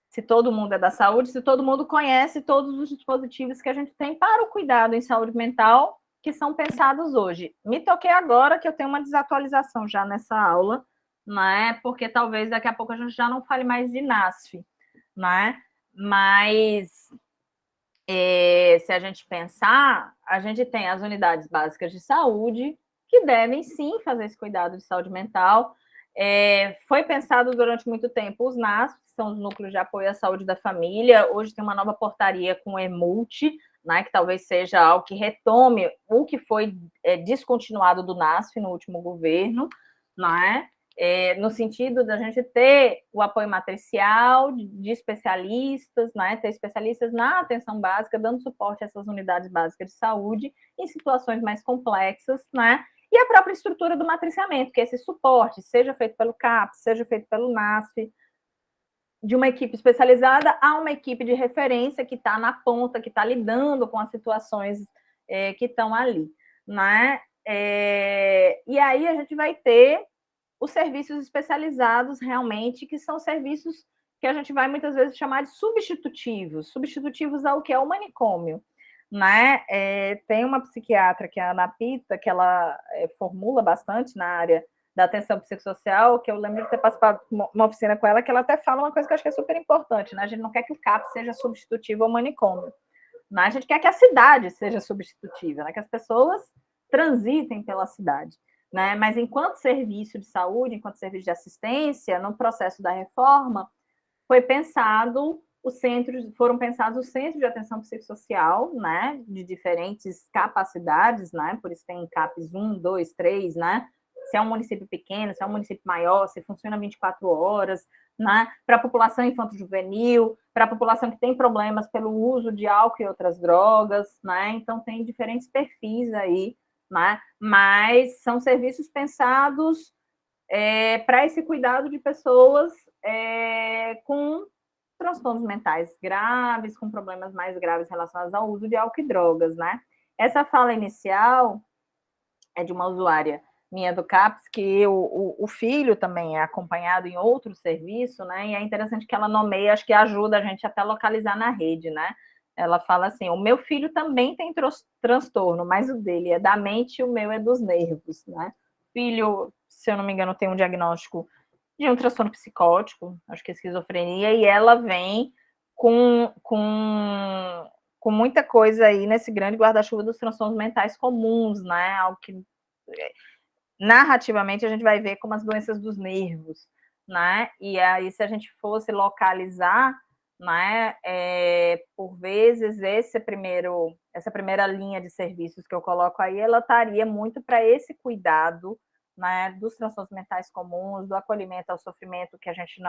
B: se todo mundo é da saúde, se todo mundo conhece todos os dispositivos que a gente tem para o cuidado em saúde mental, que são pensados hoje. Me toquei agora que eu tenho uma desatualização já nessa aula, né? Porque talvez daqui a pouco a gente já não fale mais de NASF, né? Mas se a gente pensar, a gente tem as unidades básicas de saúde que devem sim fazer esse cuidado de saúde mental. Foi pensado durante muito tempo os NASF, que são os núcleos de apoio à saúde da família. Hoje tem uma nova portaria com o EMULT, né, que talvez seja algo que retome o que foi descontinuado do NASF no último governo, né? No sentido da gente ter o apoio matricial de especialistas, né, ter especialistas na atenção básica, dando suporte a essas unidades básicas de saúde em situações mais complexas, né, e a própria estrutura do matriciamento, que esse suporte seja feito pelo CAPS, seja feito pelo NASF, de uma equipe especializada a uma equipe de referência que está na ponta, que está lidando com as situações que estão ali, né? E aí a gente vai ter os serviços especializados realmente, que são serviços que a gente vai muitas vezes chamar de substitutivos ao que é o manicômio, né? Tem uma psiquiatra, que é a Ana Pita, que ela formula bastante na área da atenção psicossocial, que eu lembro de ter participado de uma oficina com ela, que ela até fala uma coisa que eu acho que é super importante, né? A gente não quer que o CAP seja substitutivo ao manicômio, né? A gente quer que a cidade seja substitutiva, né? Que as pessoas transitem pela cidade, né? Mas enquanto serviço de saúde, enquanto serviço de assistência, no processo da reforma, foram pensados os centros de atenção psicossocial, né? De diferentes capacidades, né? Por isso tem CAPs 1, 2, 3, né? Se é um município pequeno, se é um município maior, se funciona 24 horas, né? Para a população infanto-juvenil, para a população que tem problemas pelo uso de álcool e outras drogas, né? Então, tem diferentes perfis aí, né? Mas são serviços pensados para esse cuidado de pessoas com transtornos mentais graves, com problemas mais graves relacionados ao uso de álcool e drogas, né? Essa fala inicial é de uma usuária minha do CAPS, que o filho também é acompanhado em outro serviço, né? E é interessante que ela nomeia, acho que ajuda a gente até localizar na rede, né? ela fala assim, o meu filho também tem transtorno, mas o dele é da mente e o meu é dos nervos, né? Filho, se eu não me engano, tem um diagnóstico de um transtorno psicótico, acho que é esquizofrenia, e ela vem com muita coisa aí nesse grande guarda-chuva dos transtornos mentais comuns, né? Algo que narrativamente a gente vai ver como as doenças dos nervos, né? E aí, se a gente fosse localizar, né, por vezes essa primeira linha de serviços que eu coloco aí, ela estaria muito para esse cuidado, né, dos transtornos mentais comuns, do acolhimento ao sofrimento, que a gente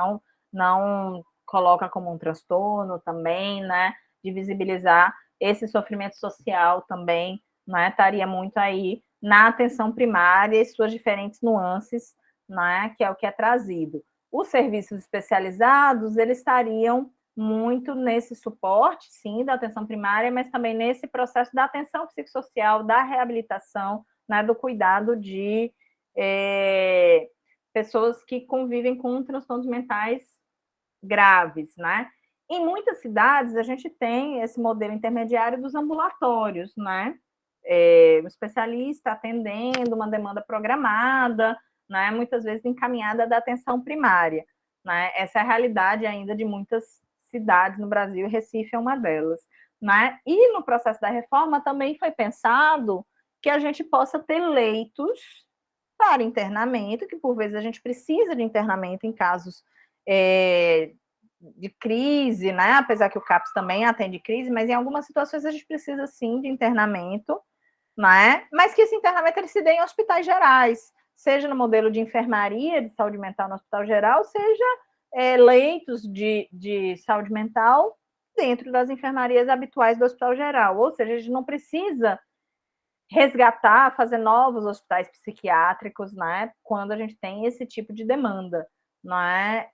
B: não coloca como um transtorno também, né, de visibilizar esse sofrimento social também, né, estaria muito aí na atenção primária e suas diferentes nuances, né, que é o que é trazido. Os serviços especializados, eles estariam muito nesse suporte, sim, da atenção primária, mas também nesse processo da atenção psicossocial, da reabilitação, né, do cuidado de pessoas que convivem com transtornos mentais graves, né? Em muitas cidades, a gente tem esse modelo intermediário dos ambulatórios, né? Um especialista atendendo uma demanda programada, né? Muitas vezes encaminhada da atenção primária, né? Essa é a realidade ainda de muitas cidades no Brasil, Recife é uma delas, né? E no processo da reforma também foi pensado que a gente possa ter leitos para internamento, que por vezes a gente precisa de internamento em casos de crise, né? Apesar que o CAPS também atende crise, mas em algumas situações a gente precisa sim de internamento, né? Mas que esse internamento ele se dê em hospitais gerais, seja no modelo de enfermaria de saúde mental no hospital geral, seja leitos de saúde mental dentro das enfermarias habituais do hospital geral. Ou seja, a gente não precisa resgatar, fazer novos hospitais psiquiátricos, né? Quando a gente tem esse tipo de demanda, não é?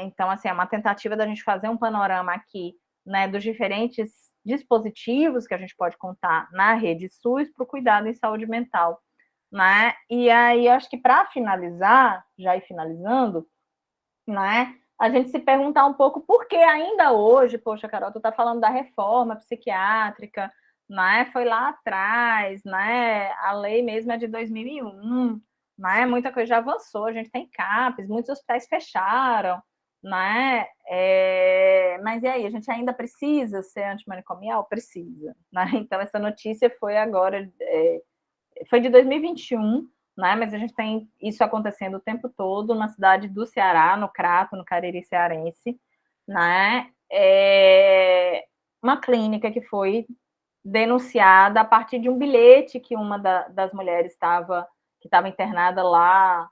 B: Então, assim, é uma tentativa da gente fazer um panorama aqui, né, dos diferentes dispositivos que a gente pode contar na rede SUS para o cuidado em saúde mental, né? E aí, eu acho que para finalizar, já ir finalizando, né? A gente se perguntar um pouco por que ainda hoje, poxa, Carol, tu está falando da reforma psiquiátrica, né? Foi lá atrás, né? A lei mesmo é de 2001, né? Muita coisa já avançou, a gente tem CAPs, muitos hospitais fecharam, né? Mas e aí, a gente ainda precisa ser antimanicomial? Precisa, né? Então, essa notícia foi agora, foi de 2021, né? Mas a gente tem isso acontecendo o tempo todo na cidade do Ceará, no Crato, no Cariri cearense, né? Uma clínica que foi denunciada a partir de um bilhete que uma das mulheres que estava internada lá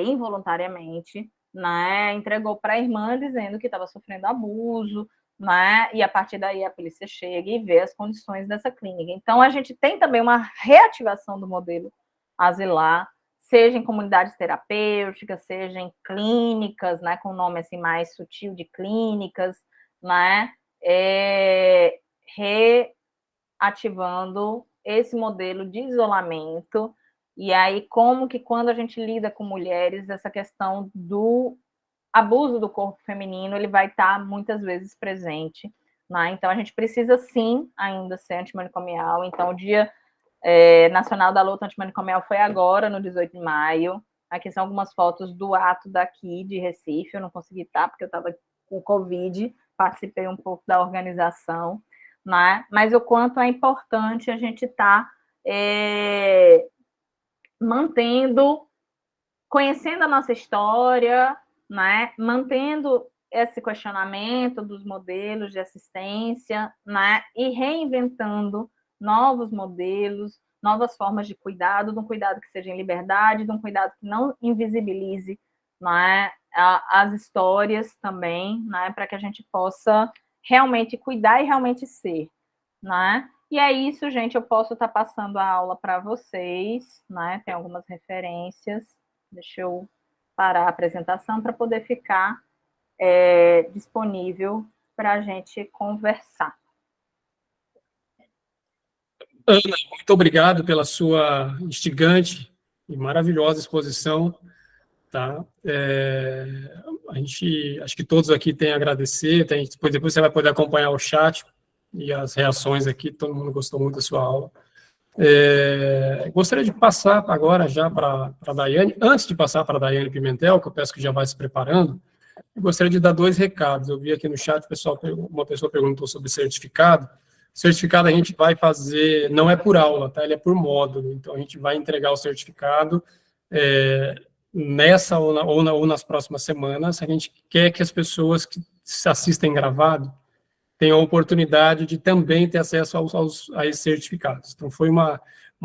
B: involuntariamente, né? Entregou para a irmã dizendo que estava sofrendo abuso, né? E a partir daí a polícia chega e vê as condições dessa clínica. Então a gente tem também uma reativação do modelo asilar, seja em comunidades terapêuticas, seja em clínicas, né, com nome assim mais sutil de clínicas, né, reativando esse modelo de isolamento. E aí, como que quando a gente lida com mulheres, essa questão do abuso do corpo feminino, ele vai estar muitas vezes presente, né? Então, a gente precisa sim ainda ser antimanicomial. Então, o Dia Nacional da Luta Antimanicomial foi agora, no 18 de maio. Aqui são algumas fotos do ato daqui de Recife, eu não consegui estar porque eu estava com Covid, participei um pouco da organização, né? Mas o quanto é importante a gente estar mantendo, conhecendo a nossa história, né? Mantendo esse questionamento dos modelos de assistência, né? E reinventando novos modelos, novas formas de cuidado, de um cuidado que seja em liberdade, de um cuidado que não invisibilize, né, as histórias também, né, para que a gente possa realmente cuidar e realmente ser, né? E é isso, gente, eu posso estar passando a aula para vocês, né? Tem algumas referências, deixa eu parar a apresentação para poder ficar disponível para a gente conversar.
A: Ana, muito obrigado pela sua instigante e maravilhosa exposição. Tá? A gente, acho que todos aqui têm a agradecer, depois você vai poder acompanhar o chat e as reações aqui, todo mundo gostou muito da sua aula. Gostaria de passar agora já para a Daiane, antes de passar para a Daiane Pimentel, que eu peço que já vai se preparando, eu gostaria de dar 2 recados. Eu vi aqui no chat, uma pessoa perguntou sobre certificado. Certificado a gente vai fazer, não é por aula, tá? Ele é por módulo. Então, a gente vai entregar o certificado nessa ou nas próximas semanas. A gente quer que as pessoas que se assistem gravado tenham a oportunidade de também ter acesso a esses certificados. Então, foi uma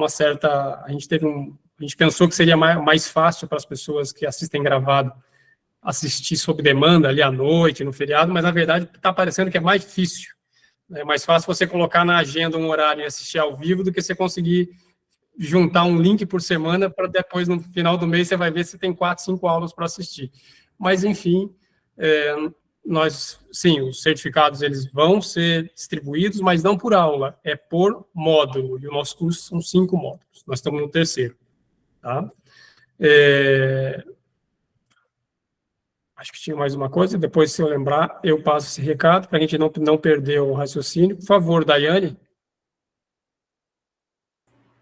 A: certa... A gente pensou que seria mais fácil para as pessoas que assistem gravado assistir sob demanda ali à noite, no feriado, mas, na verdade, está parecendo que é mais difícil. É mais fácil você colocar na agenda um horário e assistir ao vivo do que você conseguir juntar um link por semana para depois, no final do mês, você vai ver se tem 4, 5 aulas para assistir. Mas, enfim, sim, os certificados eles vão ser distribuídos, mas não por aula, é por módulo. E o nosso curso são 5 módulos. Nós estamos no 3º. Tá? Acho que tinha mais uma coisa, depois, se eu lembrar, eu passo esse recado para a gente não perder o raciocínio. Por favor, Daiane.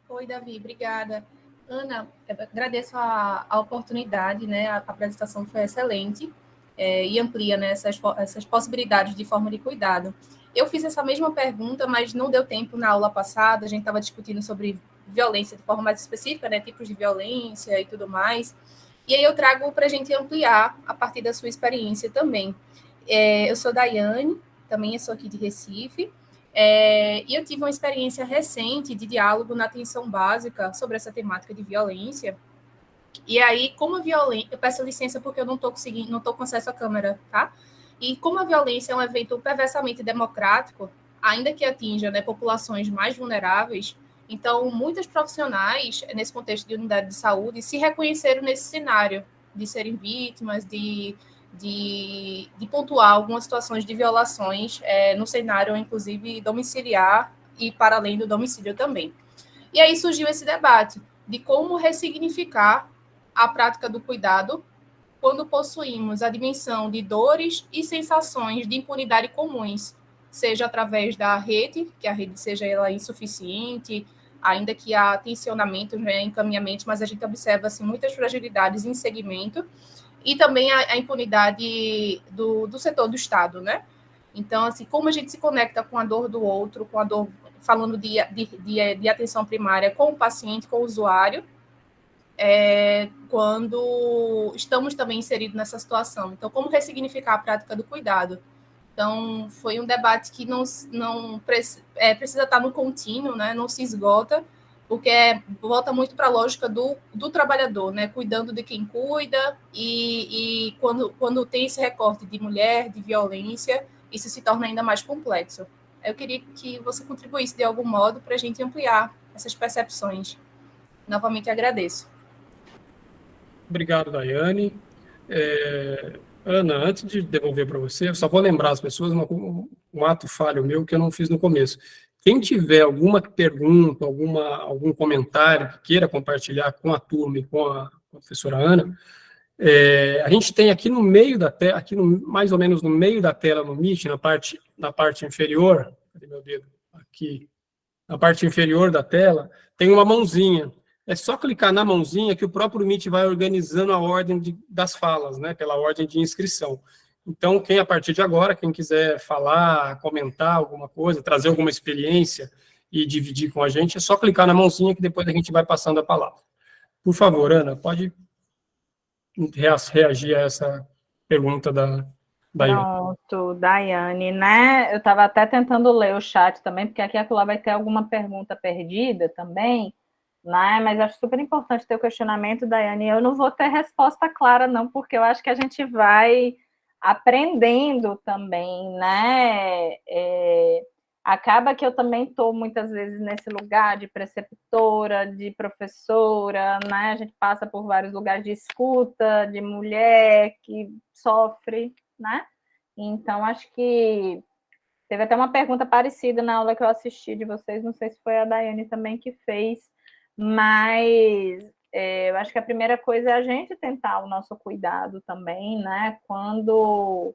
C: Oi, Davi, obrigada. Ana, agradeço a oportunidade, né? A apresentação foi excelente e amplia, né, essas possibilidades de forma de cuidado. Eu fiz essa mesma pergunta, mas não deu tempo na aula passada, a gente estava discutindo sobre violência de forma mais específica, né, tipos de violência e tudo mais. E aí eu trago para a gente ampliar a partir da sua experiência também. Eu sou Daiane, também sou aqui de Recife, e eu tive uma experiência recente de diálogo na atenção básica sobre essa temática de violência. E aí, como a violência... Eu peço licença porque eu não estou conseguindo, não estou com acesso à câmera, tá? E como a violência é um evento perversamente democrático, ainda que atinja, né, populações mais vulneráveis, então, muitos profissionais, nesse contexto de unidade de saúde, se reconheceram nesse cenário de serem vítimas, de pontuar algumas situações de violações no cenário, inclusive, domiciliar e para além do domicílio também. E aí surgiu esse debate de como ressignificar a prática do cuidado quando possuímos a dimensão de dores e sensações de impunidade comuns, seja através da rede, que a rede seja ela insuficiente, ainda que há tensionamentos, né, encaminhamentos, mas a gente observa assim, muitas fragilidades em segmento, e também a impunidade do setor do Estado, né? Então, assim, como a gente se conecta com a dor do outro, com a dor, falando de atenção primária com o paciente, com o usuário, quando estamos também inseridos nessa situação. Então, como ressignificar a prática do cuidado? Então, foi um debate que não precisa estar no contínuo, né? Não se esgota, porque volta muito para a lógica do trabalhador, né? Cuidando de quem cuida, e quando tem esse recorte de mulher, de violência, isso se torna ainda mais complexo. Eu queria que você contribuísse de algum modo para a gente ampliar essas percepções. Novamente agradeço.
A: Obrigado, Daiane. Ana, antes de devolver para você, eu só vou lembrar as pessoas um ato falho meu que eu não fiz no começo. Quem tiver alguma pergunta, algum comentário que queira compartilhar com a turma e com a professora Ana, a gente tem aqui no meio da tela, mais ou menos no meio da tela no Meet, na parte inferior, cadê meu dedo? Aqui, na parte inferior da tela, tem uma mãozinha. É só clicar na mãozinha que o próprio Meet vai organizando a ordem das falas, né, pela ordem de inscrição. Então, a partir de agora, quem quiser falar, comentar alguma coisa, trazer alguma experiência e dividir com a gente, é só clicar na mãozinha que depois a gente vai passando a palavra. Por favor, Ana, pode reagir a essa pergunta da Daiane.
B: Pronto, Daiane, né? Eu estava até tentando ler o chat também, porque aqui lá vai ter alguma pergunta perdida também, né? Mas acho super importante ter o questionamento, Daiane. Eu não vou ter resposta clara, não, porque eu acho que a gente vai aprendendo também, né? Acaba que eu também estou muitas vezes nesse lugar de preceptora, de professora, né? A gente passa por vários lugares de escuta, de mulher que sofre, né? Então, acho que teve até uma pergunta parecida na aula que eu assisti de vocês, não sei se foi a Daiane também que fez, mas eu acho que a primeira coisa é a gente tentar o nosso cuidado também, né? Quando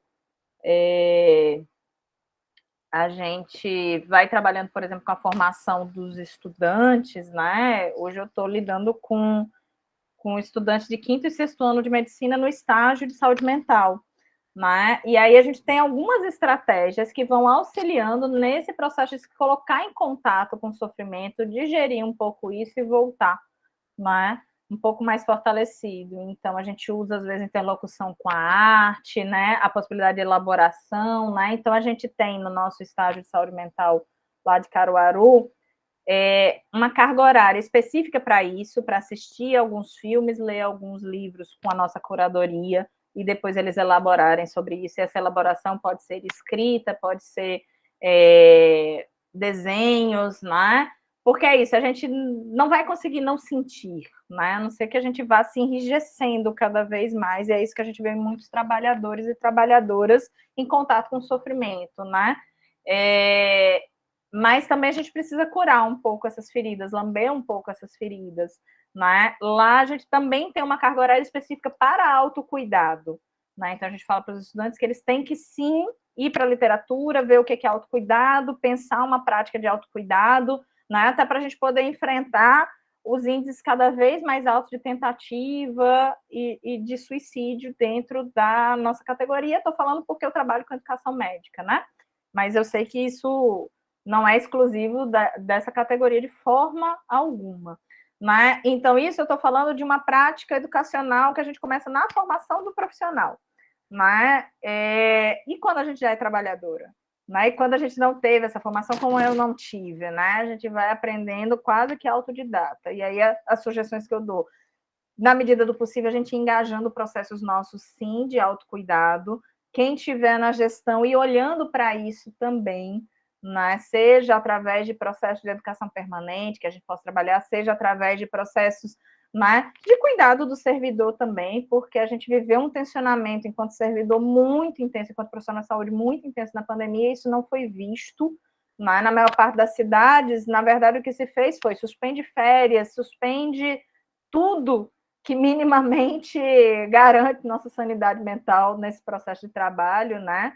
B: a gente vai trabalhando, por exemplo, com a formação dos estudantes, né? Hoje eu estou lidando com estudantes de 5º e 6º ano de medicina no estágio de saúde mental, né? E aí a gente tem algumas estratégias que vão auxiliando nesse processo de se colocar em contato com o sofrimento, digerir um pouco isso e voltar, né? Um pouco mais fortalecido. Então, a gente usa, às vezes, interlocução com a arte, né? A possibilidade de elaboração, né? Então, a gente tem no nosso estágio de saúde mental lá de Caruaru, uma carga horária específica para isso, para assistir alguns filmes, ler alguns livros com a nossa curadoria, e depois eles elaborarem sobre isso. E essa elaboração pode ser escrita, pode ser desenhos, né? Porque é isso, a gente não vai conseguir não sentir, né? A não ser que a gente vá se enrijecendo cada vez mais, e é isso que a gente vê em muitos trabalhadores e trabalhadoras em contato com o sofrimento, né? Mas também a gente precisa curar um pouco essas feridas, lamber um pouco essas feridas, né? Lá a gente também tem uma carga horária específica para autocuidado, né? Então a gente fala para os estudantes que eles têm que sim ir para a literatura, ver o que é autocuidado, pensar uma prática de autocuidado, né? Até para a gente poder enfrentar os índices cada vez mais altos de tentativa e de suicídio dentro da nossa categoria. Estou falando porque eu trabalho com educação médica, né? Mas eu sei que isso não é exclusivo dessa categoria de forma alguma, né? Então, isso eu estou falando de uma prática educacional que a gente começa na formação do profissional, né? E quando a gente já é trabalhadora? Né? E quando a gente não teve essa formação, como eu não tive, né? A gente vai aprendendo quase que autodidata. E aí, as sugestões que eu dou, na medida do possível, a gente engajando processos nossos, sim, de autocuidado, quem estiver na gestão e olhando para isso também, né? Seja através de processos de educação permanente, que a gente possa trabalhar, seja através de processos, né, de cuidado do servidor também, porque a gente viveu um tensionamento enquanto servidor muito intenso, enquanto profissional de saúde muito intenso na pandemia, e isso não foi visto, né? Na maior parte das cidades. Na verdade, o que se fez foi suspende férias, suspende tudo que minimamente garante nossa sanidade mental nesse processo de trabalho, né?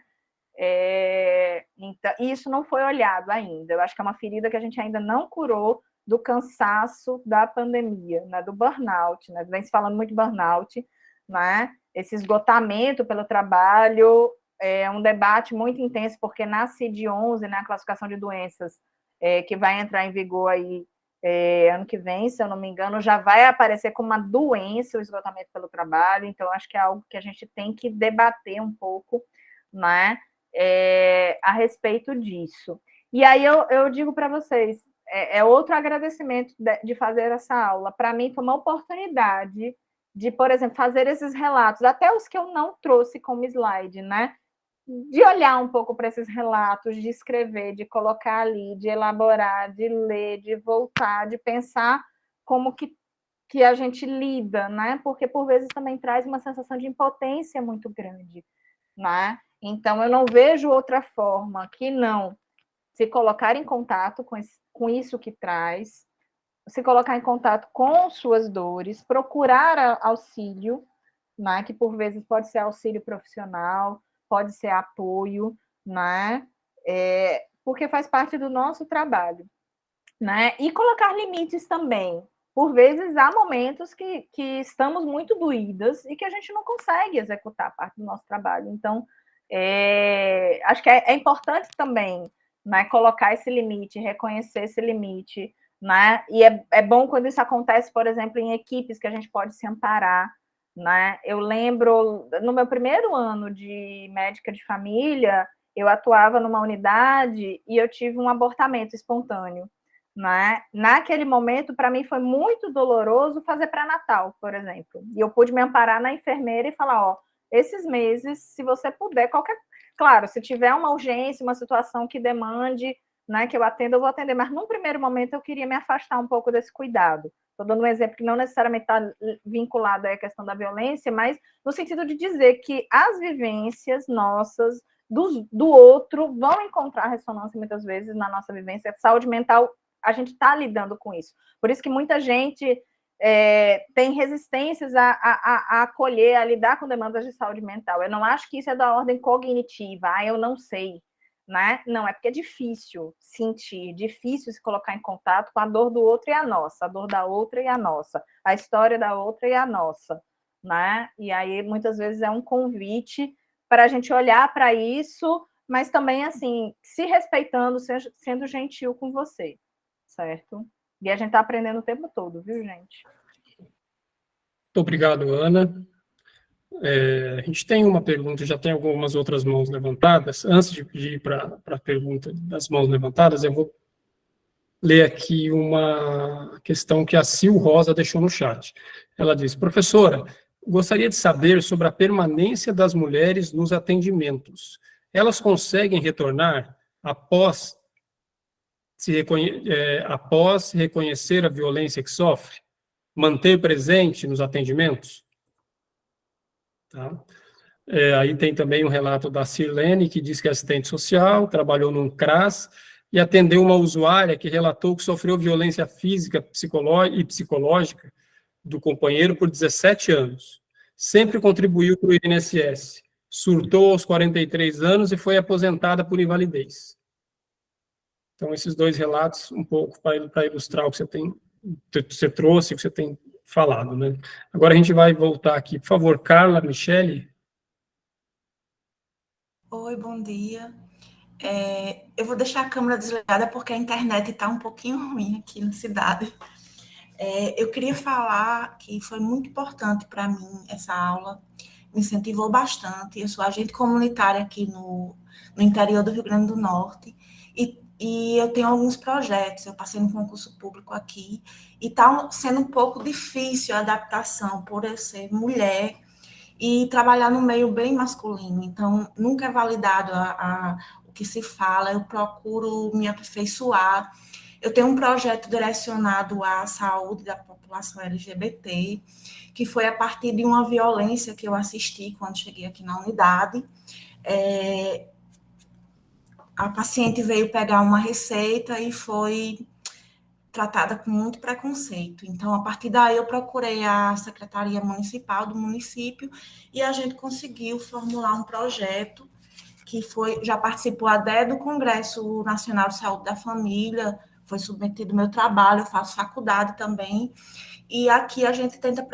B: Então, isso não foi olhado ainda. Eu acho que é uma ferida que a gente ainda não curou do cansaço da pandemia, né? Do burnout, né? Vem se falando muito de burnout, né? Esse esgotamento pelo trabalho é um debate muito intenso, porque na CID-11, né, a classificação de doenças, que vai entrar em vigor aí ano que vem, se eu não me engano, já vai aparecer como uma doença o esgotamento pelo trabalho. Então, acho que é algo que a gente tem que debater um pouco, né? A respeito disso. E aí eu digo para vocês, outro agradecimento de fazer essa aula. Para mim foi uma oportunidade de, por exemplo, fazer esses relatos, até os que eu não trouxe como slide, né? De olhar um pouco para esses relatos, de escrever, de colocar ali, de elaborar, de ler, de voltar, de pensar como que a gente lida, né? Porque por vezes também traz uma sensação de impotência muito grande, né? Então, eu não vejo outra forma que não se colocar em contato com isso que traz, se colocar em contato com suas dores, procurar auxílio, né? Que por vezes pode ser auxílio profissional, pode ser apoio, né? Porque faz parte do nosso trabalho, né? E colocar limites também. Por vezes há momentos que estamos muito doídas e que a gente não consegue executar parte do nosso trabalho. Então, acho que é importante também, né, colocar esse limite, reconhecer esse limite, né? E é bom quando isso acontece, por exemplo, em equipes que a gente pode se amparar, né? Eu lembro, no meu primeiro ano de médica de família, eu atuava numa unidade e eu tive um abortamento espontâneo, né? Naquele momento, para mim, foi muito doloroso fazer pré-natal, por exemplo. E eu pude me amparar na enfermeira e falar, ó, esses meses, se você puder, claro, se tiver uma urgência, uma situação que demande, né, que eu atenda, eu vou atender, mas num primeiro momento eu queria me afastar um pouco desse cuidado. Estou dando um exemplo que não necessariamente está vinculado à questão da violência, mas no sentido de dizer que as vivências nossas, do outro, vão encontrar ressonância muitas vezes na nossa vivência. A saúde mental, a gente está lidando com isso. Por isso que muita gente tem resistências a acolher, a lidar com demandas de saúde mental. Eu não acho que isso é da ordem cognitiva, eu não sei. né? Não, é porque é difícil sentir, difícil se colocar em contato com a dor do outro e a nossa, a dor da outra e a nossa, a história da outra e a nossa, né? E aí, muitas vezes, é um convite para a gente olhar para isso, mas também, assim, se respeitando, sendo gentil com você, certo? E a gente está aprendendo o tempo todo, viu, gente?
A: Muito obrigado, Ana. A gente tem uma pergunta, já tem algumas outras mãos levantadas. Antes de ir para a pergunta das mãos levantadas, eu vou ler aqui uma questão que a Sil Rosa deixou no chat. Ela diz: professora, gostaria de saber sobre a permanência das mulheres nos atendimentos. Elas conseguem retornar após após reconhecer a violência que sofre? Manter presente nos atendimentos? Tá? Aí tem também um relato da Sirlene, que diz que é assistente social, trabalhou num CRAS e atendeu uma usuária que relatou que sofreu violência física e psicológica do companheiro por 17 anos. Sempre contribuiu para o INSS. Surtou aos 43 anos e foi aposentada por invalidez. Então, esses dois relatos, um pouco para ilustrar o que você trouxe, o que você tem falado, né? Agora a gente vai voltar aqui. Por favor, Carla, Michele.
D: Oi, bom dia. Eu vou deixar a câmera desligada porque a internet está um pouquinho ruim aqui na cidade. Eu queria falar que foi muito importante para mim essa aula, me incentivou bastante. Eu sou agente comunitária aqui no interior do Rio Grande do Norte e eu tenho alguns projetos. Eu passei no concurso público aqui e está sendo um pouco difícil a adaptação por eu ser mulher e trabalhar no meio bem masculino. Então, nunca é validado o que se fala, eu procuro me aperfeiçoar. Eu tenho um projeto direcionado à saúde da população LGBT, que foi a partir de uma violência que eu assisti quando cheguei aqui na unidade. A paciente veio pegar uma receita e foi tratada com muito preconceito. Então, a partir daí, eu procurei a Secretaria Municipal do município e a gente conseguiu formular um projeto que já participou até do Congresso Nacional de Saúde da Família, foi submetido ao meu trabalho, eu faço faculdade também, e aqui a gente tenta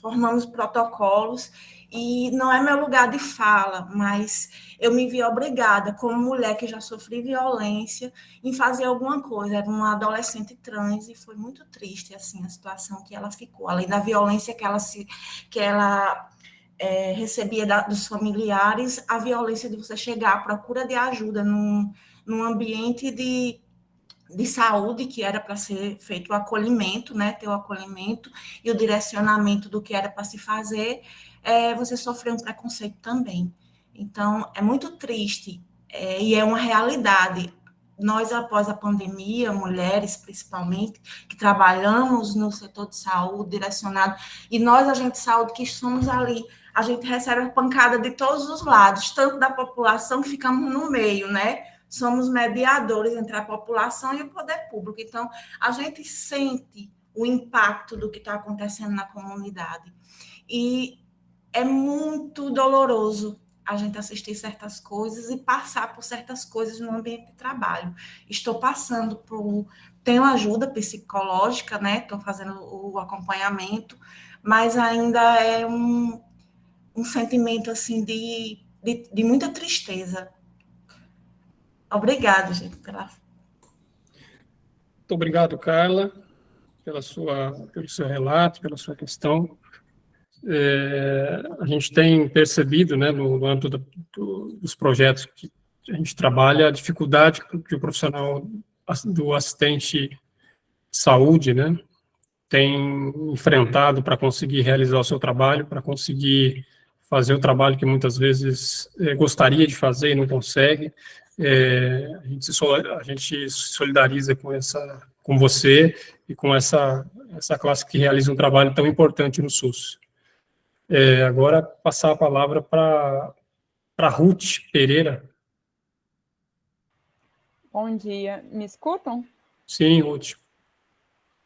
D: formamos protocolos, e não é meu lugar de fala, mas eu me vi obrigada, como mulher que já sofri violência, em fazer alguma coisa. Era uma adolescente trans e foi muito triste assim a situação que ela ficou, além da violência que ela recebia dos familiares, a violência de você chegar à procura de ajuda num ambiente de saúde, que era para ser feito o acolhimento, né, ter o acolhimento e o direcionamento do que era para se fazer, você sofreu um preconceito também. Então, é muito triste, e é uma realidade. Nós, após a pandemia, mulheres principalmente, que trabalhamos no setor de saúde, direcionado, e nós, agentes de saúde, que estamos ali, a gente recebe a pancada de todos os lados, tanto da população que ficamos no meio, né? Somos mediadores entre a população e o poder público. Então, a gente sente o impacto do que está acontecendo na comunidade. E é muito doloroso a gente assistir certas coisas e passar por certas coisas no ambiente de trabalho. Estou passando tenho ajuda psicológica, né? Estou fazendo o acompanhamento, mas ainda é um sentimento assim de muita tristeza. Obrigada, gente.
A: Muito obrigado, Carla, pelo seu relato, pela sua questão. A gente tem percebido, né, no âmbito dos projetos que a gente trabalha, a dificuldade que o profissional do assistente de saúde, né, tem enfrentado para conseguir realizar o seu trabalho, para conseguir fazer o trabalho que muitas vezes gostaria de fazer e não consegue. A gente se solidariza com você e com essa classe que realiza um trabalho tão importante no SUS. Agora, passar a palavra para Ruth Pereira.
E: Bom dia. Me escutam?
A: Sim, Ruth.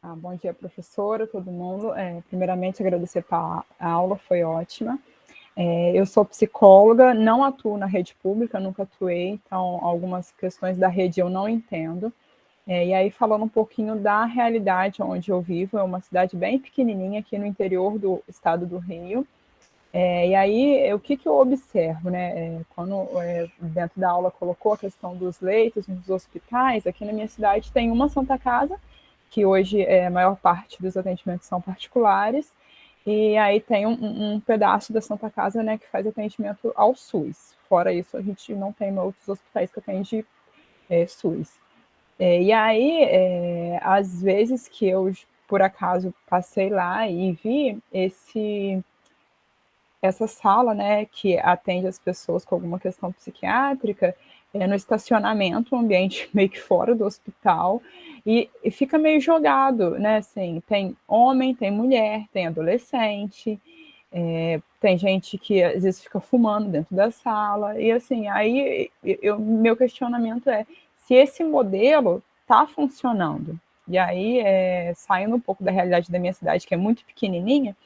E: Bom dia, professora, todo mundo. Primeiramente, agradecer a aula, foi ótima. Eu sou psicóloga, não atuo na rede pública, nunca atuei, então algumas questões da rede eu não entendo. E aí, falando um pouquinho da realidade onde eu vivo, é uma cidade bem pequenininha aqui no interior do estado do Rio. E aí, o que eu observo, né? Quando dentro da aula colocou a questão dos leitos nos hospitais, aqui na minha cidade tem uma Santa Casa, que hoje a maior parte dos atendimentos são particulares, e aí tem um pedaço da Santa Casa, né, que faz atendimento ao SUS. Fora isso, a gente não tem outros hospitais que atendem SUS. E aí, às vezes que eu, por acaso, passei lá e vi essa sala, né, que atende as pessoas com alguma questão psiquiátrica, no estacionamento, um ambiente meio que fora do hospital, e fica meio jogado, né, assim, tem homem, tem mulher, tem adolescente, tem gente que às vezes fica fumando dentro da sala, e assim, aí meu questionamento é se esse modelo está funcionando. E aí, saindo um pouco da realidade da minha cidade, que é muito pequenininha,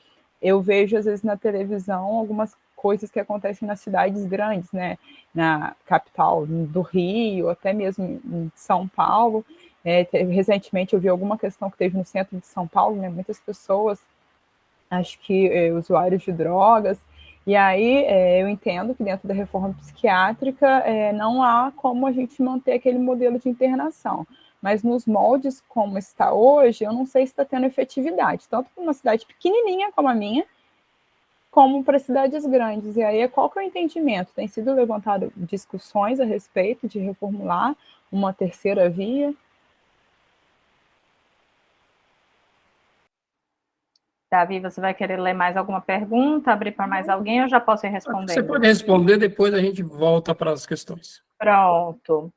E: eu vejo, às vezes, na televisão algumas coisas que acontecem nas cidades grandes, né? Na capital do Rio, até mesmo em São Paulo. Recentemente eu vi alguma questão que teve no centro de São Paulo, né? Muitas pessoas, acho que usuários de drogas, e aí eu entendo que dentro da reforma psiquiátrica não há como a gente manter aquele modelo de internação, mas nos moldes como está hoje, eu não sei se está tendo efetividade, tanto para uma cidade pequenininha como a minha, como para cidades grandes. E aí, qual que é o entendimento? Tem sido levantado discussões a respeito de reformular uma terceira via?
B: Davi, você vai querer ler mais alguma pergunta, abrir para mais alguém, ou já posso ir respondendo?
A: Você pode responder, depois a gente volta para as questões.
B: Pronto.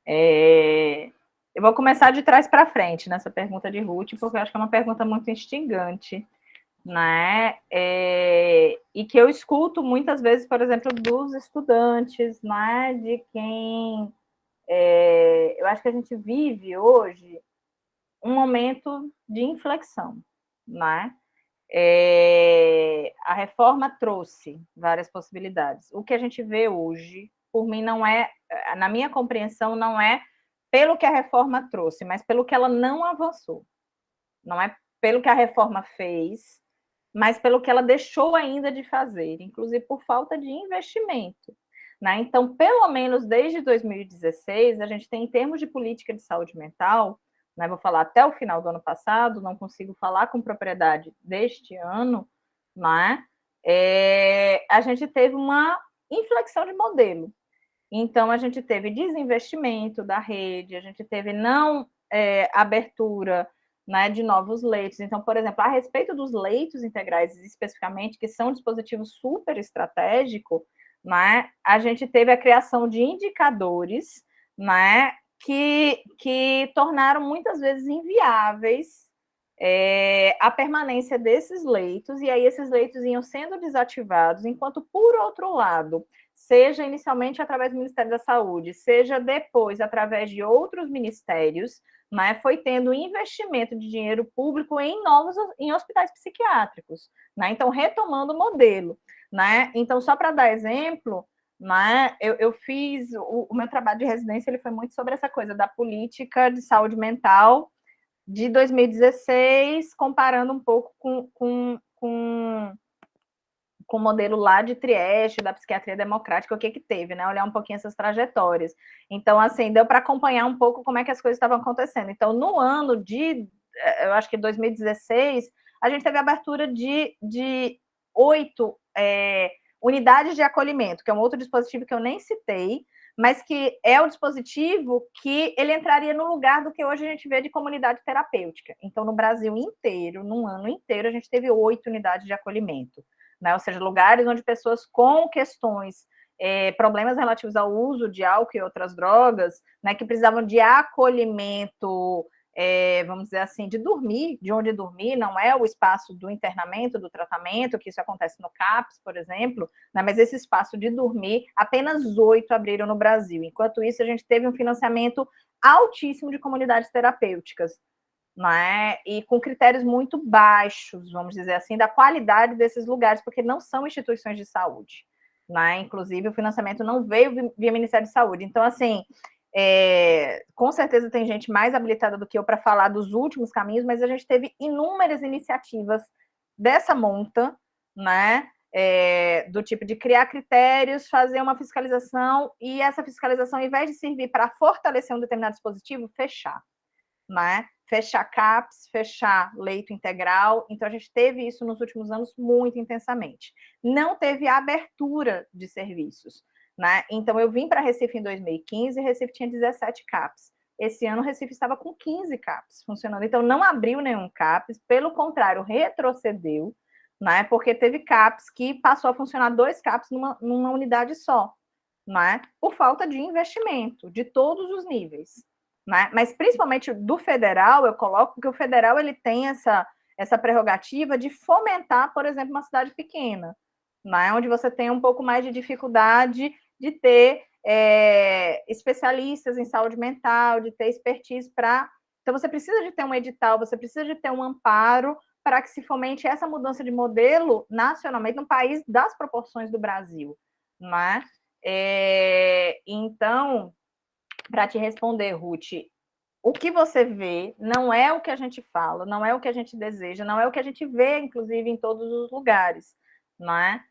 B: Eu vou começar de trás para frente nessa pergunta de Ruth, porque eu acho que é uma pergunta muito instigante, né? E que eu escuto muitas vezes, por exemplo, dos estudantes, né? De quem eu acho que a gente vive hoje um momento de inflexão, né? A reforma trouxe várias possibilidades. O que a gente vê hoje, por mim, não é, na minha compreensão, não é pelo que a reforma trouxe, mas pelo que ela não avançou. Não é pelo que a reforma fez, mas pelo que ela deixou ainda de fazer, inclusive por falta de investimento. Né? Então, pelo menos desde 2016, a gente tem, em termos de política de saúde mental, né, vou falar até o final do ano passado, não consigo falar com propriedade deste ano, né, a gente teve uma inflexão de modelo. Então, a gente teve desinvestimento da rede, a gente teve não abertura, né, de novos leitos. Então, por exemplo, a respeito dos leitos integrais especificamente, que são um dispositivo super estratégico, né, a gente teve a criação de indicadores, né, que tornaram muitas vezes inviáveis a permanência desses leitos, e aí esses leitos iam sendo desativados, enquanto, por outro lado, seja inicialmente através do Ministério da Saúde, seja depois através de outros ministérios, né, foi tendo investimento de dinheiro público em hospitais psiquiátricos, né, então retomando o modelo, né, então só para dar exemplo, né, eu fiz o meu trabalho de residência, ele foi muito sobre essa coisa da política de saúde mental de 2016, comparando um pouco com o modelo lá de Trieste, da psiquiatria democrática, o que teve, né? Olhar um pouquinho essas trajetórias. Então, assim, deu para acompanhar um pouco como é que as coisas estavam acontecendo. Então, no ano de, eu acho que 2016, a gente teve a abertura de 8 unidades de acolhimento, que é um outro dispositivo que eu nem citei, mas que é o dispositivo que ele entraria no lugar do que hoje a gente vê de comunidade terapêutica. Então, no Brasil inteiro, num ano inteiro, a gente teve 8 unidades de acolhimento. Né? Ou seja, lugares onde pessoas com questões, problemas relativos ao uso de álcool e outras drogas, né, que precisavam de acolhimento, vamos dizer assim, de dormir, de onde dormir, não é o espaço do internamento, do tratamento, que isso acontece no CAPS, por exemplo, né, mas esse espaço de dormir, apenas 8 abriram no Brasil. Enquanto isso, a gente teve um financiamento altíssimo de comunidades terapêuticas. né? E com critérios muito baixos, vamos dizer assim, da qualidade desses lugares, porque não são instituições de saúde, né? Inclusive, o financiamento não veio via Ministério de Saúde. Então, assim, com certeza tem gente mais habilitada do que eu para falar dos últimos caminhos, mas a gente teve inúmeras iniciativas dessa monta, né? Do tipo de criar critérios, fazer uma fiscalização, e essa fiscalização, ao invés de servir para fortalecer um determinado dispositivo, fechar, né? Fechar CAPS, fechar leito integral. Então, a gente teve isso nos últimos anos muito intensamente. Não teve abertura de serviços, né? Então, eu vim para Recife em 2015, Recife tinha 17 CAPS. Esse ano, Recife estava com 15 CAPS funcionando. Então, não abriu nenhum CAPS, pelo contrário, retrocedeu, né? Porque teve CAPS que passou a funcionar 2 CAPS numa unidade só, né? Por falta de investimento, de todos os níveis, né? Mas principalmente do federal, eu coloco, porque o federal ele tem essa prerrogativa de fomentar, por exemplo, uma cidade pequena, né? Onde você tem um pouco mais de dificuldade de ter especialistas em saúde mental, de ter expertise para... Então, você precisa de ter um edital, você precisa de ter um amparo para que se fomente essa mudança de modelo nacionalmente num país das proporções do Brasil, né? Então, para te responder, Ruth, o que você vê não é o que a gente fala, não é o que a gente deseja, não é o que a gente vê, inclusive, em todos os lugares, não é?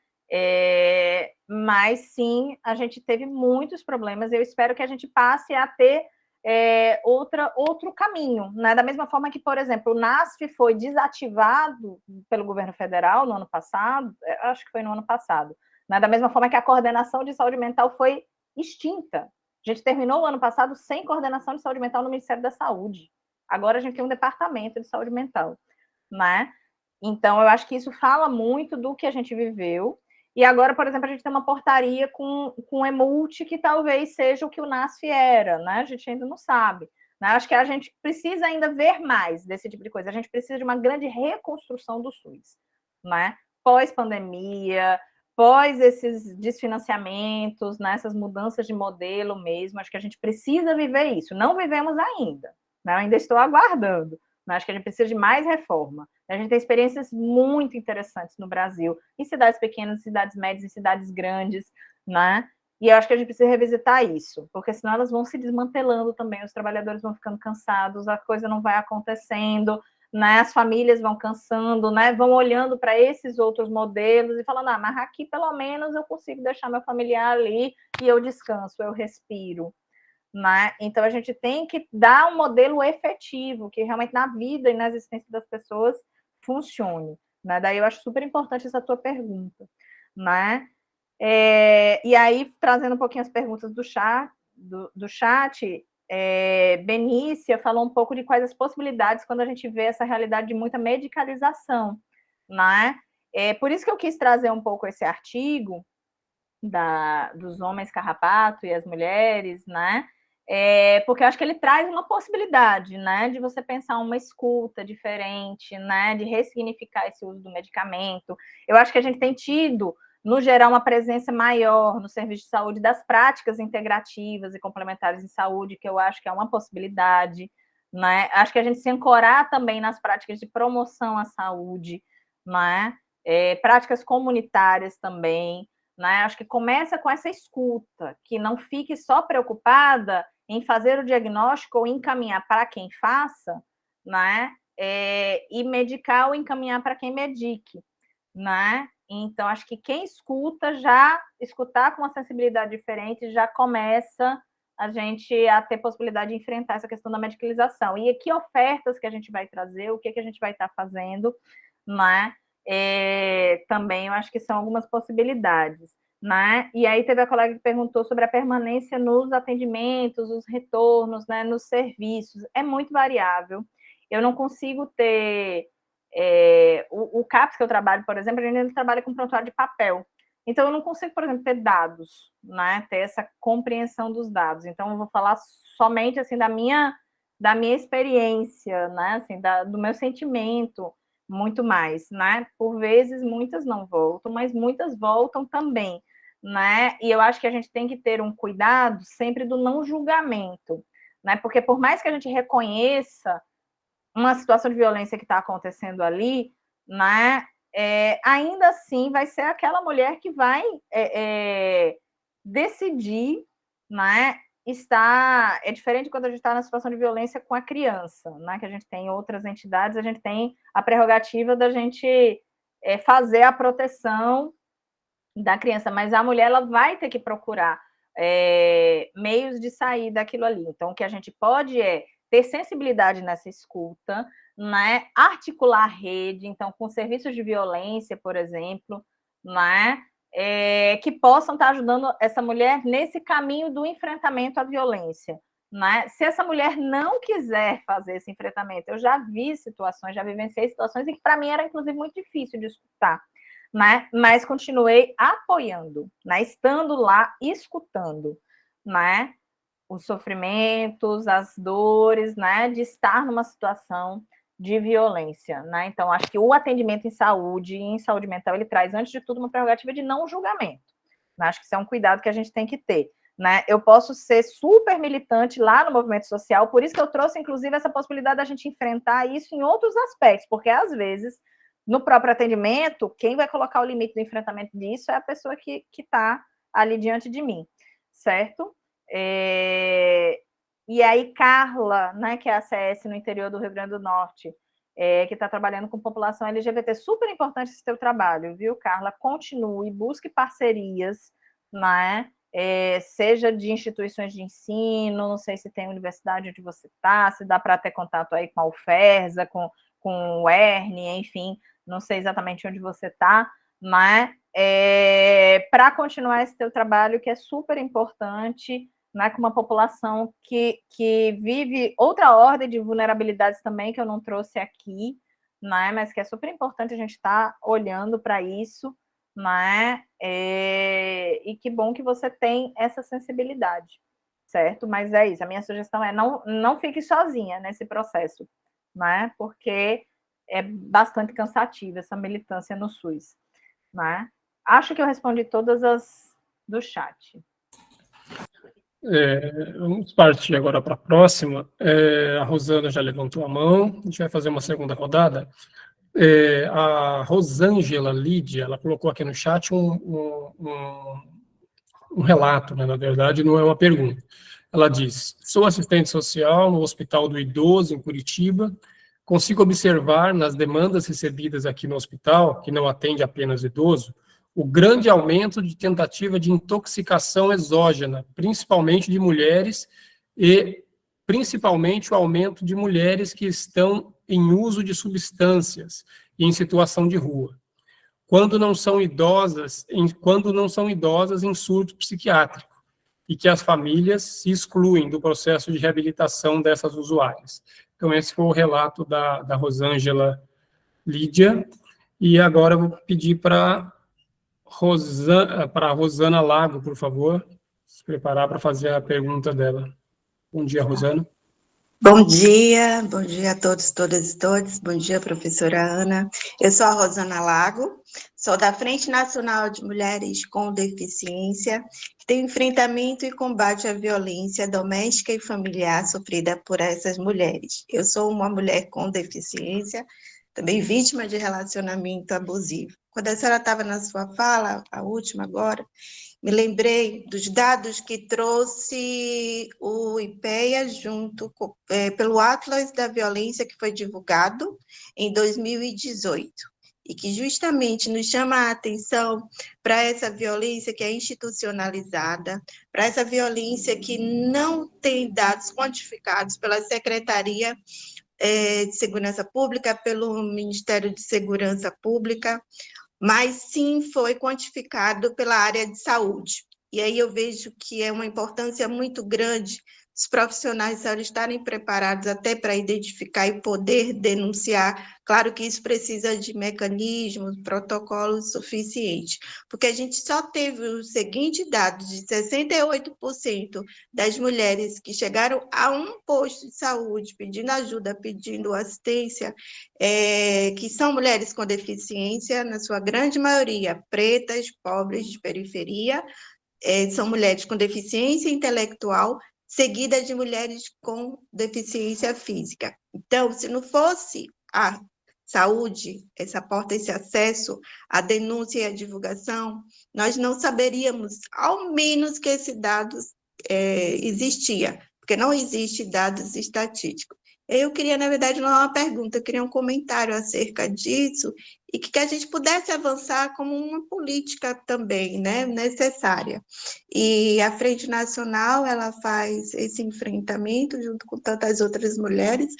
B: Mas, sim, a gente teve muitos problemas. Eu espero que a gente passe a ter outro caminho, né? Da mesma forma que, por exemplo, o NASF foi desativado pelo governo federal no ano passado, acho que foi no ano passado, né? Da mesma forma que a coordenação de saúde mental foi extinta. A gente terminou o ano passado sem coordenação de saúde mental no Ministério da Saúde. Agora a gente tem um departamento de saúde mental, né? Então, eu acho que isso fala muito do que a gente viveu. E agora, por exemplo, a gente tem uma portaria com EMULT, que talvez seja o que o NASF era, né? A gente ainda não sabe. Né? Acho que a gente precisa ainda ver mais desse tipo de coisa. A gente precisa de uma grande reconstrução do SUS, né? Pós-pandemia, pós esses desfinanciamentos, né? Essas mudanças de modelo mesmo. Acho que a gente precisa viver isso. Não vivemos ainda, né? Eu ainda estou aguardando. Acho que a gente precisa de mais reforma. A gente tem experiências muito interessantes no Brasil, em cidades pequenas, em cidades médias, em cidades grandes, né? E eu acho que a gente precisa revisitar isso, porque senão elas vão se desmantelando também, os trabalhadores vão ficando cansados, a coisa não vai acontecendo, né? As famílias vão cansando, né? Vão olhando para esses outros modelos e falando, mas aqui pelo menos eu consigo deixar meu familiar ali e eu descanso, eu respiro. Né? Então, a gente tem que dar um modelo efetivo, que realmente na vida e na existência das pessoas funcione. Né? Daí eu acho super importante essa tua pergunta. Né? E aí, trazendo um pouquinho as perguntas do chat, Benícia falou um pouco de quais as possibilidades quando a gente vê essa realidade de muita medicalização. Né? Por isso que eu quis trazer um pouco esse artigo dos homens carrapato e as mulheres, né? Porque eu acho que ele traz uma possibilidade, né, de você pensar uma escuta diferente, né, de ressignificar esse uso do medicamento. Eu acho que a gente tem tido, no geral, uma presença maior no serviço de saúde das práticas integrativas e complementares em saúde, que eu acho que é uma possibilidade, né? Acho que a gente se ancorar também nas práticas de promoção à saúde, né? Práticas comunitárias também, né? Acho que começa com essa escuta, que não fique só preocupada em fazer o diagnóstico ou encaminhar para quem faça, né? E medicar ou encaminhar para quem medique, né? Então, acho que quem escuta, já escutar com uma sensibilidade diferente, já começa a gente a ter possibilidade de enfrentar essa questão da medicalização. E que ofertas que a gente vai trazer, o que a gente vai estar fazendo, né? Também eu acho que são algumas possibilidades, né? E aí teve a colega que perguntou sobre a permanência nos atendimentos, os retornos, né, nos serviços. É muito variável. Eu não consigo ter... o CAPS que eu trabalho, por exemplo, a gente ainda trabalha com prontuário de papel. Então, eu não consigo, por exemplo, ter dados, né? Ter essa compreensão dos dados. Então, eu vou falar somente, assim, da minha experiência, né? Assim, do meu sentimento, muito mais, né? Por vezes, muitas não voltam, mas muitas voltam também, né? E eu acho que a gente tem que ter um cuidado sempre do não julgamento, né? Porque por mais que a gente reconheça uma situação de violência que está acontecendo ali, né, ainda assim vai ser aquela mulher que vai decidir, né, é diferente quando a gente está na situação de violência com a criança, né, que a gente tem outras entidades, a gente tem a prerrogativa da gente fazer a proteção da criança, mas a mulher ela vai ter que procurar meios de sair daquilo ali. Então, o que a gente pode ter sensibilidade nessa escuta, né, articular rede, então, com serviços de violência, por exemplo, né, que possam estar ajudando essa mulher nesse caminho do enfrentamento à violência. Né? Se essa mulher não quiser fazer esse enfrentamento, eu já vivenciei situações em que para mim era, inclusive, muito difícil de escutar, né? Mas continuei apoiando, né? Estando lá, escutando, né? Os sofrimentos, as dores, né? De estar numa situação de violência, né? Então, acho que o atendimento em saúde mental, ele traz, antes de tudo, uma prerrogativa de não julgamento. Né? Acho que isso é um cuidado que a gente tem que ter. Né? Eu posso ser super militante lá no movimento social, por isso que eu trouxe, inclusive, essa possibilidade da gente enfrentar isso em outros aspectos, porque, às vezes, no próprio atendimento, quem vai colocar o limite do enfrentamento disso é a pessoa que está ali diante de mim, certo? E aí, Carla, né, que é a CS no interior do Rio Grande do Norte, que está trabalhando com população LGBT, super importante esse teu trabalho, viu, Carla? Continue, busque parcerias, né? Seja de instituições de ensino, não sei se tem universidade onde você está, se dá para ter contato aí com a UFERSA, com o ERN, enfim, não sei exatamente onde você está, mas para continuar esse teu trabalho, que é super importante, né, com uma população que vive outra ordem de vulnerabilidades também, que eu não trouxe aqui, né, mas que é super importante a gente estar olhando para isso, né, e que bom que você tem essa sensibilidade, certo? Mas é isso, a minha sugestão é não fique sozinha nesse processo, né, porque é bastante cansativa essa militância no SUS, né? Acho que eu respondi todas as do chat.
A: Vamos partir agora para a próxima. A Rosana já levantou a mão, a gente vai fazer uma segunda rodada. A Rosângela Lídia, ela colocou aqui no chat um relato, né? Na verdade, não é uma pergunta. Ela diz: sou assistente social no Hospital do Idoso, em Curitiba. Consigo observar nas demandas recebidas aqui no hospital, que não atende apenas idoso, o grande aumento de tentativa de intoxicação exógena, principalmente de mulheres, e principalmente o aumento de mulheres que estão em uso de substâncias e em situação de rua, quando não são idosas em surto psiquiátrico, e que as famílias se excluem do processo de reabilitação dessas usuárias. Então, esse foi o relato da Rosângela Lídia, e agora eu vou pedir para a Rosana Lago, por favor, se preparar para fazer a pergunta dela. Bom dia, Rosana.
F: Bom dia a todos, todas e todos. Bom dia, professora Ana. Eu sou a Rosana Lago, sou da Frente Nacional de Mulheres com Deficiência, que tem enfrentamento e combate à violência doméstica e familiar sofrida por essas mulheres. Eu sou uma mulher com deficiência, também vítima de relacionamento abusivo. Quando a senhora estava na sua fala, a última agora, me lembrei dos dados que trouxe o IPEA junto pelo Atlas da Violência, que foi divulgado em 2018, e que justamente nos chama a atenção para essa violência que é institucionalizada, para essa violência que não tem dados quantificados pela Secretaria de Segurança Pública, pelo Ministério de Segurança Pública, mas sim foi quantificado pela área de saúde. E aí eu vejo que é uma importância muito grande os profissionais estarem preparados até para identificar e poder denunciar. Claro que isso precisa de mecanismos, protocolos suficientes, porque a gente só teve o seguinte dado, de 68% das mulheres que chegaram a um posto de saúde pedindo ajuda, pedindo assistência, que são mulheres com deficiência, na sua grande maioria, pretas, pobres, de periferia, são mulheres com deficiência intelectual, seguida de mulheres com deficiência física. Então, se não fosse a saúde, essa porta, esse acesso à denúncia e à divulgação, nós não saberíamos, ao menos, que esse dado existia, porque não existe dados estatísticos. Eu queria, na verdade, não é uma pergunta, eu queria um comentário acerca disso e que a gente pudesse avançar como uma política também, né, necessária. E a Frente Nacional, ela faz esse enfrentamento junto com tantas outras mulheres,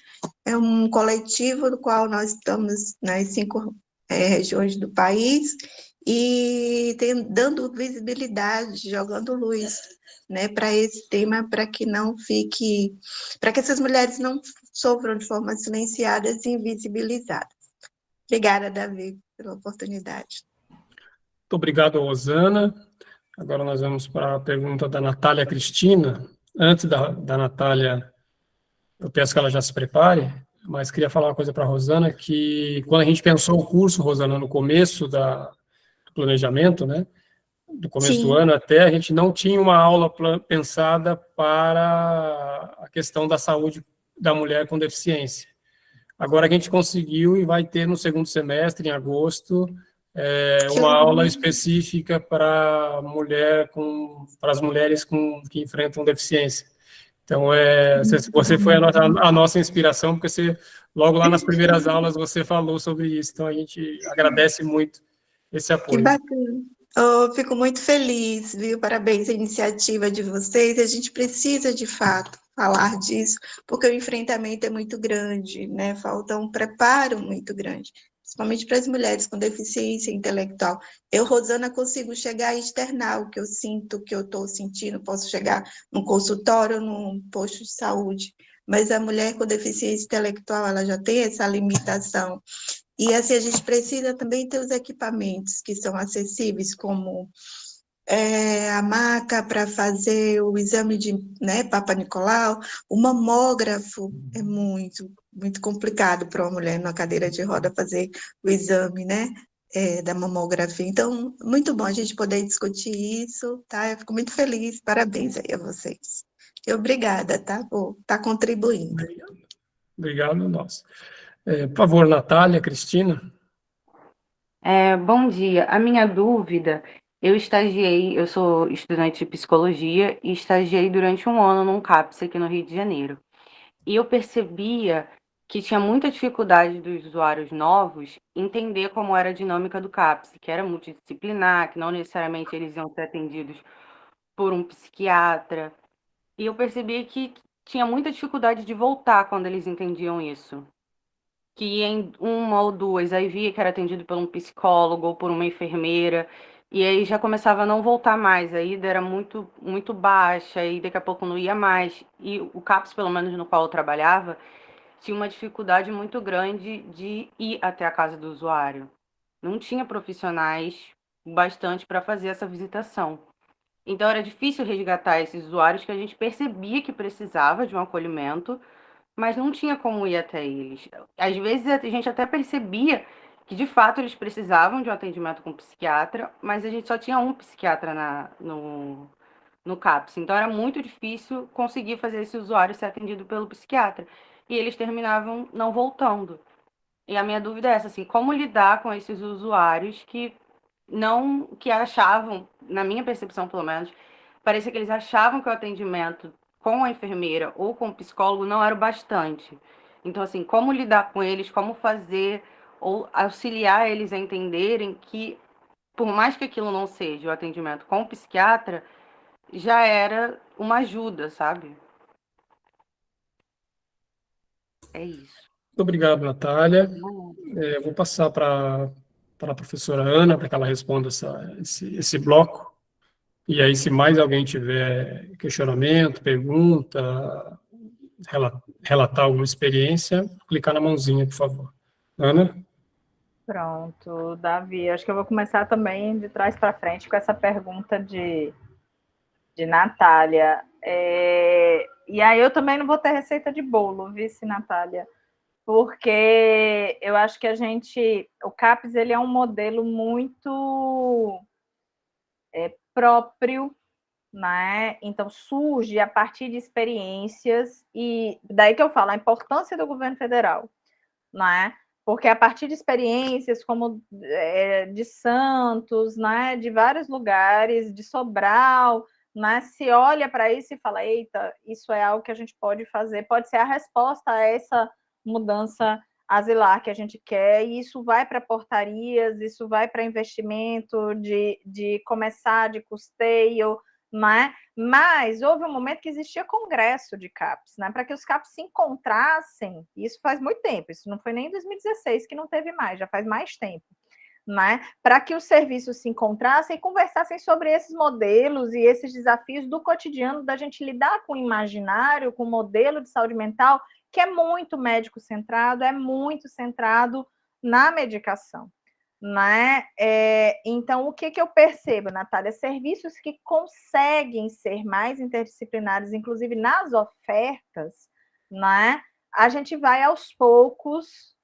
F: é um coletivo do qual nós estamos nas 5 regiões do país e dando visibilidade, jogando luz, né, para esse tema, para que não fique, para que essas mulheres não sofram de forma silenciadas e invisibilizadas. Obrigada, Davi, pela oportunidade.
A: Muito obrigado, Rosana. Agora nós vamos para a pergunta da Natália Cristina. Antes da Natália, eu peço que ela já se prepare, mas queria falar uma coisa para a Rosana, que quando a gente pensou o curso, Rosana, no começo do planejamento, né, do começo do ano até, a gente não tinha uma aula pensada para a questão da saúde da mulher com deficiência. Agora a gente conseguiu e vai ter no segundo semestre, em agosto, uma aula específica para as mulheres que enfrentam deficiência. Então, você foi a nossa inspiração, porque logo lá nas primeiras aulas você falou sobre isso. Então, a gente agradece muito esse apoio.
F: Que bacana. Oh, fico muito feliz, viu? Parabéns à iniciativa de vocês. A gente precisa, de fato, falar disso, porque o enfrentamento é muito grande, né? Falta um preparo muito grande, principalmente para as mulheres com deficiência intelectual. Eu, Rosana, consigo chegar a externar o que eu sinto, o que eu estou sentindo, posso chegar num consultório, num posto de saúde, mas a mulher com deficiência intelectual, ela já tem essa limitação. E assim, a gente precisa também ter os equipamentos que são acessíveis, como a maca para fazer o exame de, né, Papa Nicolau, o mamógrafo é muito, muito complicado para uma mulher na cadeira de roda fazer o exame, né, da mamografia. Então, muito bom a gente poder discutir isso, tá? Eu fico muito feliz, parabéns aí a vocês. E obrigada, tá, por estar contribuindo.
A: Obrigado, nós. Por favor, Natália, Cristina.
G: Bom dia. A minha dúvida, eu sou estudante de psicologia e estagiei durante um ano num CAPS aqui no Rio de Janeiro. E eu percebia que tinha muita dificuldade dos usuários novos entender como era a dinâmica do CAPS, que era multidisciplinar, que não necessariamente eles iam ser atendidos por um psiquiatra. E eu percebi que tinha muita dificuldade de voltar quando eles entendiam isso. Que em uma ou duas, aí via que era atendido por um psicólogo ou por uma enfermeira, e aí já começava a não voltar mais, a ida era muito, muito baixa, e daqui a pouco não ia mais. E o CAPS, pelo menos no qual eu trabalhava, tinha uma dificuldade muito grande de ir até a casa do usuário. Não tinha profissionais bastante para fazer essa visitação. Então era difícil resgatar esses usuários que a gente percebia que precisava de um acolhimento, mas não tinha como ir até eles. Às vezes a gente até percebia que de fato eles precisavam de um atendimento com psiquiatra, mas a gente só tinha um psiquiatra no CAPS. Então era muito difícil conseguir fazer esse usuário ser atendido pelo psiquiatra. E eles terminavam não voltando. E a minha dúvida é essa, assim, como lidar com esses usuários que achavam, na minha percepção pelo menos, parecia que eles achavam que o atendimento com a enfermeira ou com o psicólogo não era o bastante. Então, assim, como lidar com eles, como fazer ou auxiliar eles a entenderem que, por mais que aquilo não seja o atendimento com o psiquiatra, já era uma ajuda, sabe? É isso.
A: Muito obrigado, Natália. Eu vou passar para a professora Ana, para que ela responda esse bloco. E aí, se mais alguém tiver questionamento, pergunta, relatar alguma experiência, clicar na mãozinha, por favor. Ana?
B: Pronto, Davi, acho que eu vou começar também de trás para frente com essa pergunta de Natália. E aí eu também não vou ter receita de bolo, vice, Natália? Porque eu acho que o CAPS ele é um modelo muito próprio né? Então, surge a partir de experiências, e daí que eu falo, a importância do governo federal, né? Porque a partir de experiências como de Santos, né, de vários lugares, de Sobral, né, se olha para isso e fala, eita, isso é algo que a gente pode fazer, pode ser a resposta a essa mudança asilar que a gente quer, e isso vai para portarias, isso vai para investimento de começar, de custeio, né? Mas houve um momento que existia congresso de CAPES, né? Para que os CAPES se encontrassem, isso faz muito tempo, isso não foi nem em 2016 que não teve mais, já faz mais tempo, né? Para que os serviços se encontrassem e conversassem sobre esses modelos e esses desafios do cotidiano da gente lidar com o imaginário, com o modelo de saúde mental, que é muito médico-centrado, é muito centrado na medicação, né? Então, o que eu percebo, Natália? Serviços que conseguem ser mais interdisciplinares, inclusive nas ofertas, né? A gente vai aos poucos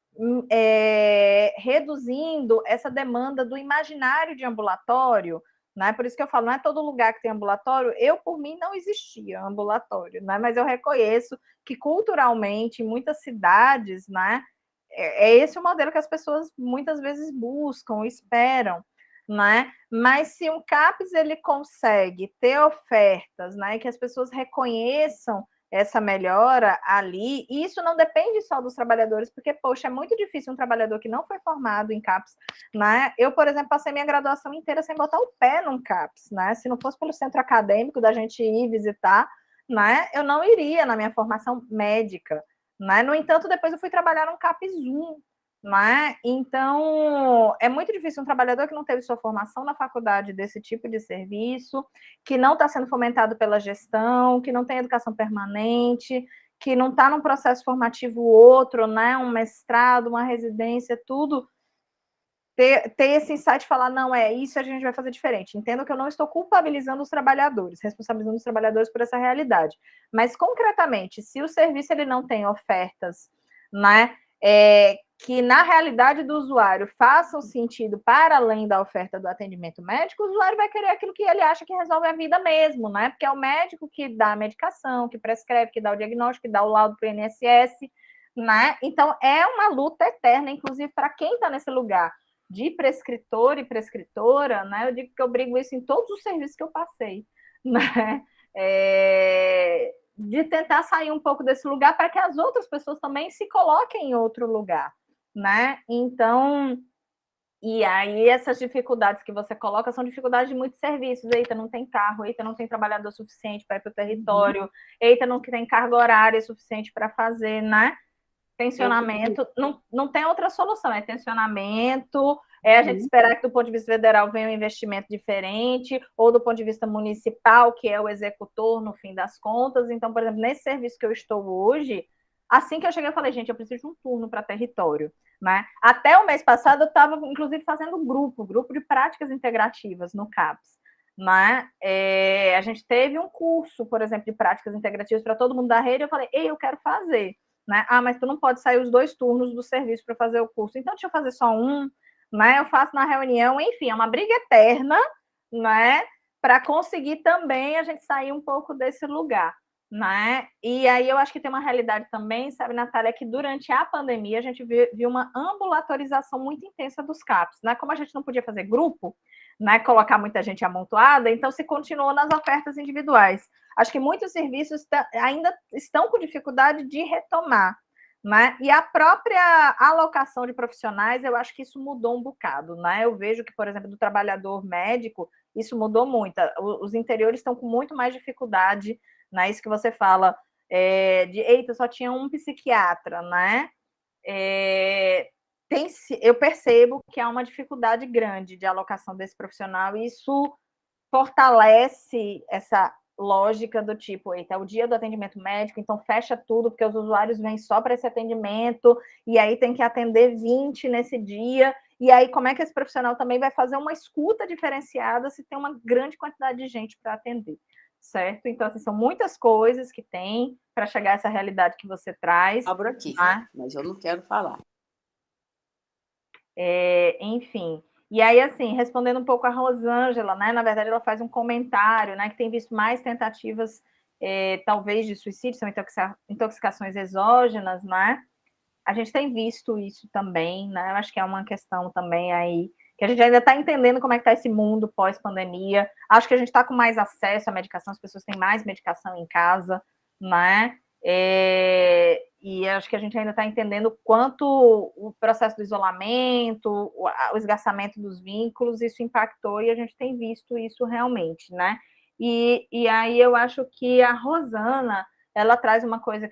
B: reduzindo essa demanda do imaginário de ambulatório, né? Por isso que eu falo, não é todo lugar que tem ambulatório. Eu, por mim, não existia ambulatório, né? Mas eu reconheço que culturalmente, em muitas cidades, né? É esse o modelo que as pessoas muitas vezes buscam, esperam, né? Mas se um CAPES ele consegue ter ofertas, né, que as pessoas reconheçam essa melhora ali, e isso não depende só dos trabalhadores, porque, poxa, é muito difícil um trabalhador que não foi formado em CAPES, né? Eu, por exemplo, passei minha graduação inteira sem botar o pé num CAPES, né? Se não fosse pelo centro acadêmico da gente ir visitar, né, eu não iria na minha formação médica, né? No entanto, depois eu fui trabalhar num CAPES 1, né? Então, é muito difícil um trabalhador que não teve sua formação na faculdade desse tipo de serviço, que não está sendo fomentado pela gestão, que não tem educação permanente, que não está num processo formativo outro, né? Um mestrado, uma residência, tudo. Ter esse insight de falar, não, isso a gente vai fazer diferente. Entendo que eu não estou culpabilizando os trabalhadores, responsabilizando os trabalhadores por essa realidade. Mas, concretamente, se o serviço ele não tem ofertas, né, que na realidade do usuário façam sentido para além da oferta do atendimento médico, o usuário vai querer aquilo que ele acha que resolve a vida mesmo, né? Porque é o médico que dá a medicação, que prescreve, que dá o diagnóstico, que dá o laudo para o INSS, né? Então, é uma luta eterna, inclusive para quem está nesse lugar de prescritor e prescritora, né? Eu digo que eu brigo isso em todos os serviços que eu passei, né? De tentar sair um pouco desse lugar para que as outras pessoas também se coloquem em outro lugar, né? Então, e aí essas dificuldades que você coloca são dificuldades de muitos serviços. Eita, não tem carro, eita, não tem trabalhador suficiente para ir para o território, eita, não tem carga horária suficiente para fazer, né? Tensionamento, não tem outra solução, é tensionamento, a gente esperar que do ponto de vista federal venha um investimento diferente, ou do ponto de vista municipal, que é o executor no fim das contas. Então, por exemplo, nesse serviço que eu estou hoje, assim que eu cheguei, eu falei, gente, eu preciso de um turno para território, né? Até o mês passado, eu estava, inclusive, fazendo grupo de práticas integrativas no CAPES, né? A gente teve um curso, por exemplo, de práticas integrativas para todo mundo da rede, eu falei, eu quero fazer. Né? Mas tu não pode sair os 2 turnos do serviço para fazer o curso. Então, deixa eu fazer só um, né? Eu faço na reunião, enfim, é uma briga eterna, né? Para conseguir também a gente sair um pouco desse lugar, né? E aí eu acho que tem uma realidade também, sabe, Natália, que durante a pandemia a gente viu uma ambulatorização muito intensa dos CAPs, né? Como a gente não podia fazer grupo, né? Colocar muita gente amontoada, então se continuou nas ofertas individuais. Acho que muitos serviços ainda estão com dificuldade de retomar, né? E a própria alocação de profissionais, eu acho que isso mudou um bocado, né? Eu vejo que, por exemplo, do trabalhador médico, isso mudou muito. Os interiores estão com muito mais dificuldade, né? Isso que você fala, eita, só tinha um psiquiatra, né? Eu percebo que há uma dificuldade grande de alocação desse profissional, e isso fortalece essa lógica do tipo, eita, é o dia do atendimento médico, então fecha tudo, porque os usuários vêm só para esse atendimento, e aí tem que atender 20 nesse dia, e aí como é que esse profissional também vai fazer uma escuta diferenciada se tem uma grande quantidade de gente para atender, certo? Então, assim, são muitas coisas que tem para chegar a essa realidade que você traz.
H: Abro aqui, mas eu não quero falar.
B: Enfim, E aí, assim, respondendo um pouco a Rosângela, né, na verdade ela faz um comentário, né, que tem visto mais tentativas, talvez, de suicídio, são intoxicações exógenas, né, a gente tem visto isso também, né, eu acho que é uma questão também aí, que a gente ainda está entendendo como é que está esse mundo pós-pandemia, acho que a gente está com mais acesso à medicação, as pessoas têm mais medicação em casa, né, e acho que a gente ainda está entendendo o quanto o processo do isolamento, o esgarçamento dos vínculos, isso impactou, e a gente tem visto isso realmente, né? E aí eu acho que a Rosana, ela traz uma coisa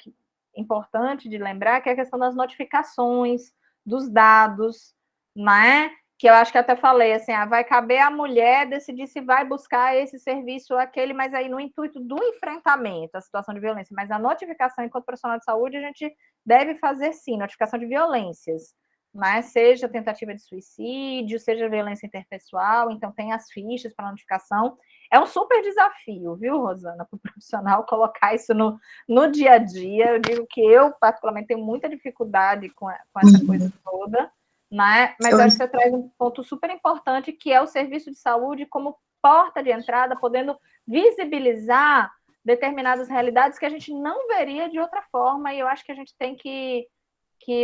B: importante de lembrar, que é a questão das notificações, dos dados, né? Que eu acho que até falei, assim, vai caber à mulher decidir se vai buscar esse serviço ou aquele, mas aí no intuito do enfrentamento à situação de violência, mas a notificação enquanto profissional de saúde, a gente deve fazer sim, notificação de violências, né? Seja tentativa de suicídio, seja violência interpessoal, então tem as fichas para notificação. É um super desafio, viu, Rosana, para o profissional colocar isso no dia a dia. Eu digo que eu, particularmente, tenho muita dificuldade com essa coisa toda, né? Mas acho que você traz um ponto super importante, que é o serviço de saúde como porta de entrada, podendo visibilizar determinadas realidades que a gente não veria de outra forma, e eu acho que a gente tem que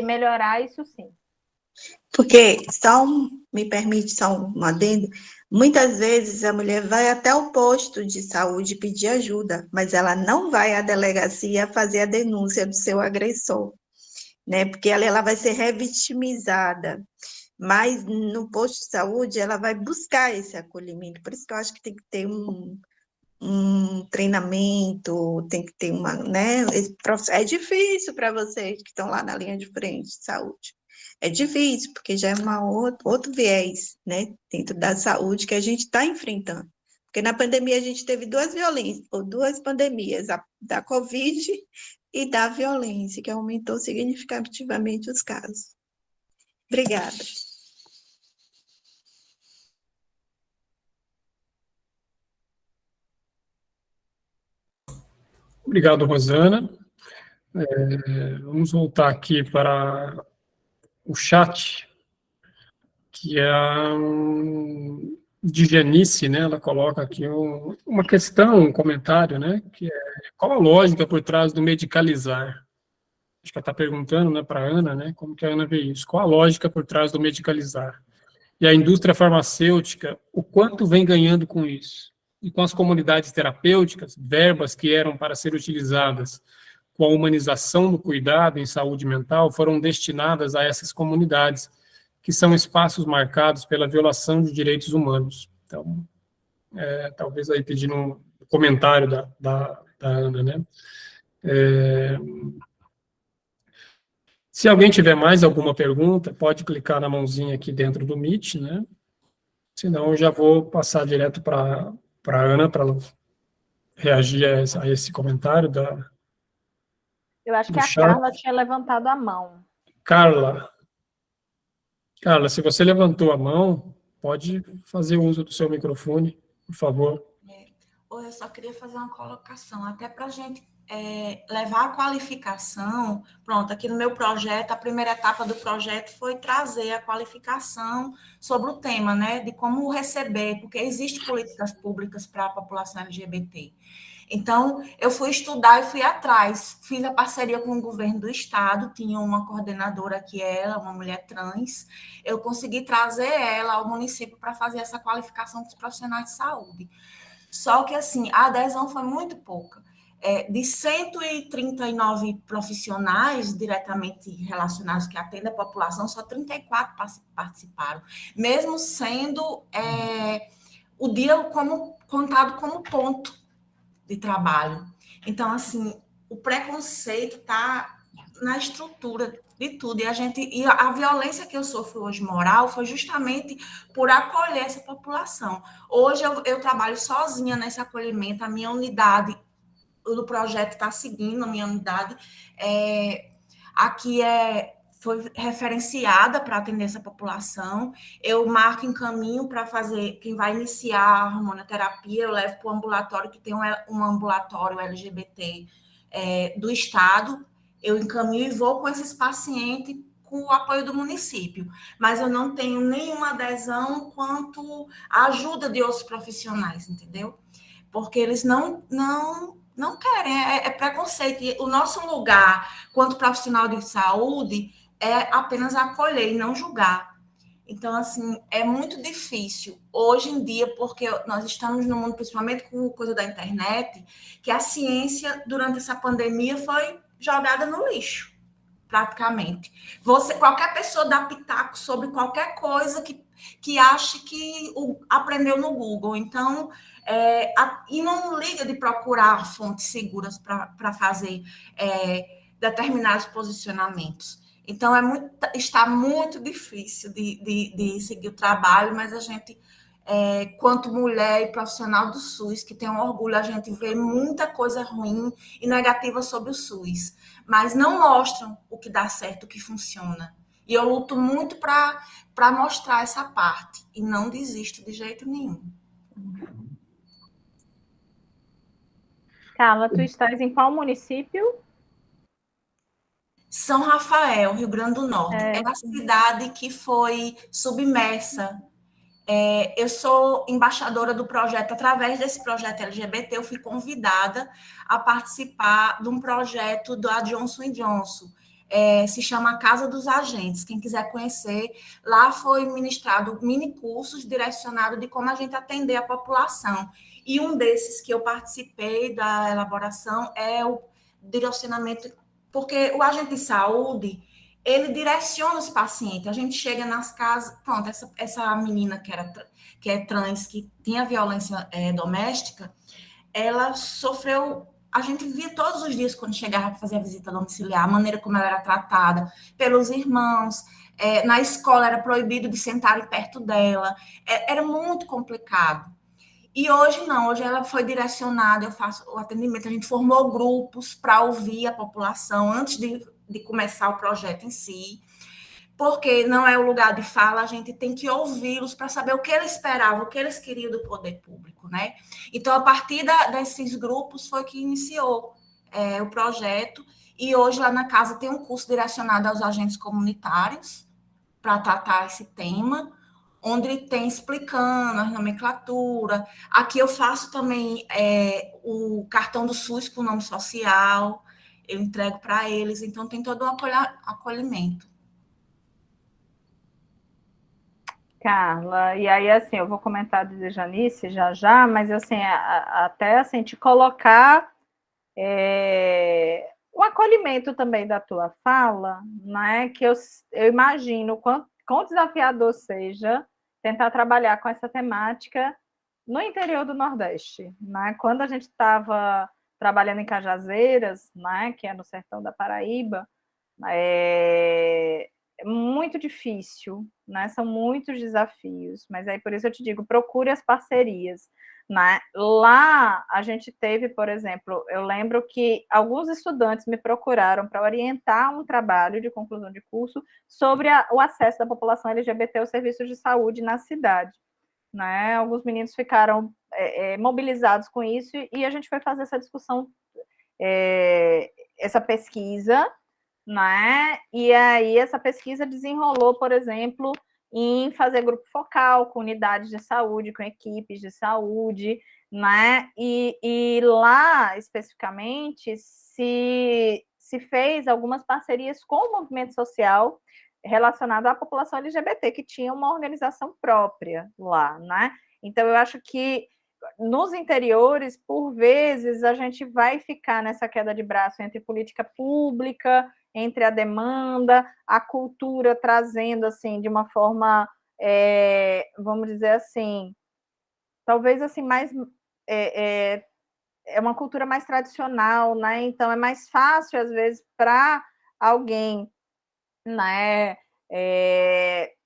B: melhorar isso sim.
F: Porque, me permite só um adendo, muitas vezes a mulher vai até o posto de saúde pedir ajuda, mas ela não vai à delegacia fazer a denúncia do seu agressor, né? Porque ela vai ser revitimizada, mas no posto de saúde ela vai buscar esse acolhimento. Por isso que eu acho que tem que ter um treinamento, tem que ter né? É difícil para vocês que estão lá na linha de frente de saúde. É difícil, porque já é outro viés, né, dentro da saúde que a gente está enfrentando. Porque na pandemia a gente teve duas pandemias, da Covid e da violência, que aumentou significativamente os casos. Obrigada.
A: Obrigado, Rosana. Vamos voltar aqui para o chat, que é de Janice, né? Ela coloca aqui uma questão, um comentário, né? Que é qual a lógica por trás do medicalizar? Acho que ela está perguntando, né, para a Ana, né? Como que a Ana vê isso? Qual a lógica por trás do medicalizar? E a indústria farmacêutica, o quanto vem ganhando com isso? E com as comunidades terapêuticas, verbas que eram para ser utilizadas com a humanização do cuidado em saúde mental foram destinadas a essas comunidades, que são espaços marcados pela violação de direitos humanos. Então, talvez aí pedindo um comentário da Ana, né? Se alguém tiver mais alguma pergunta, pode clicar na mãozinha aqui dentro do Meet, né? Senão eu já vou passar direto para a Ana, para reagir a esse comentário
B: Eu acho que a
A: chat.
B: Carla tinha levantado a mão.
A: Carla, se você levantou a mão, pode fazer uso do seu microfone, por favor.
D: Eu só queria fazer uma colocação, até para a gente levar a qualificação. Pronto, aqui no meu projeto, a primeira etapa do projeto foi trazer a qualificação sobre o tema, né, de como receber, porque existem políticas públicas para a população LGBT. Então, eu fui estudar e fui atrás, fiz a parceria com o governo do estado, tinha uma coordenadora que uma mulher trans, eu consegui trazer ela ao município para fazer essa qualificação dos profissionais de saúde. Só que, assim, a adesão foi muito pouca. De 139 profissionais diretamente relacionados que atendem a população, só 34 participaram, mesmo sendo o dia contado como ponto de trabalho. Então, assim, o preconceito está na estrutura de tudo. E a violência que eu sofro hoje moral foi justamente por acolher essa população. Hoje eu trabalho sozinha nesse acolhimento, a minha unidade do projeto está seguindo, a minha unidade aqui foi referenciada para atender essa população. Eu marco em caminho para fazer, quem vai iniciar a hormonoterapia, eu levo para o ambulatório, que tem um ambulatório LGBT do estado, eu encaminho e vou com esses pacientes com o apoio do município, mas eu não tenho nenhuma adesão quanto à ajuda de outros profissionais, entendeu? Porque eles não querem, é preconceito. E o nosso lugar, quanto profissional de saúde, é apenas acolher e não julgar. Então, assim, é muito difícil hoje em dia, porque nós estamos no mundo, principalmente com coisa da internet, que a ciência, durante essa pandemia, foi jogada no lixo, praticamente. Qualquer pessoa dá pitaco sobre qualquer coisa que ache que aprendeu no Google. Então, e não liga de procurar fontes seguras para fazer determinados posicionamentos. Então, está muito difícil de seguir o trabalho, mas a gente, quanto mulher e profissional do SUS, que tem um orgulho, a gente vê muita coisa ruim e negativa sobre o SUS, mas não mostram o que dá certo, o que funciona. E eu luto muito para mostrar essa parte, e não desisto de jeito nenhum.
B: Carla, tu estás em qual município?
D: São Rafael, Rio Grande do Norte. É uma cidade que foi submersa. Eu sou embaixadora do projeto. Através desse projeto LGBT, eu fui convidada a participar de um projeto da Johnson & Johnson. Se chama Casa dos Agentes. Quem quiser conhecer, lá foi ministrado mini cursos direcionados de como a gente atender a população. E um desses que eu participei da elaboração é o direcionamento, porque o agente de saúde, ele direciona os pacientes. A gente chega nas casas, pronto, essa menina que é trans, que tinha violência doméstica, ela sofreu, a gente via todos os dias quando chegava para fazer a visita domiciliar, a maneira como ela era tratada pelos irmãos, na escola era proibido de sentarem perto dela, era muito complicado. E hoje não, hoje ela foi direcionada, eu faço o atendimento, a gente formou grupos para ouvir a população antes de começar o projeto em si, porque não é o lugar de fala, a gente tem que ouvi-los para saber o que eles esperavam, o que eles queriam do poder público, né? Então, a partir desses grupos foi que iniciou o projeto, e hoje lá na casa tem um curso direcionado aos agentes comunitários para tratar esse tema, onde tem explicando a nomenclatura. Aqui eu faço também o cartão do SUS com o nome social, eu entrego para eles, então tem todo um acolhimento.
B: Carla, e aí, assim, eu vou comentar de Janice já, mas, assim, até, assim, te colocar o acolhimento também da tua fala, né, que eu imagino quão desafiador seja tentar trabalhar com essa temática no interior do Nordeste, né? Quando a gente estava trabalhando em Cajazeiras, né, que é no sertão da Paraíba, é muito difícil, né? São muitos desafios, mas aí por isso eu te digo, procure as parcerias, né? Lá a gente teve, por exemplo, eu lembro que alguns estudantes me procuraram para orientar um trabalho de conclusão de curso sobre o acesso da população LGBT aos serviços de saúde na cidade, né? Alguns meninos ficaram mobilizados com isso e a gente foi fazer essa discussão, essa pesquisa, né? E aí essa pesquisa desenrolou, por exemplo, em fazer grupo focal com unidades de saúde, com equipes de saúde, né? E lá, especificamente, se fez algumas parcerias com o movimento social relacionado à população LGBT, que tinha uma organização própria lá, né? Então, eu acho que nos interiores, por vezes, a gente vai ficar nessa queda de braço entre política pública, entre a demanda, a cultura trazendo, assim, de uma forma, vamos dizer assim, talvez, assim, mais... é uma cultura mais tradicional, né? Então, é mais fácil, às vezes, para alguém, né,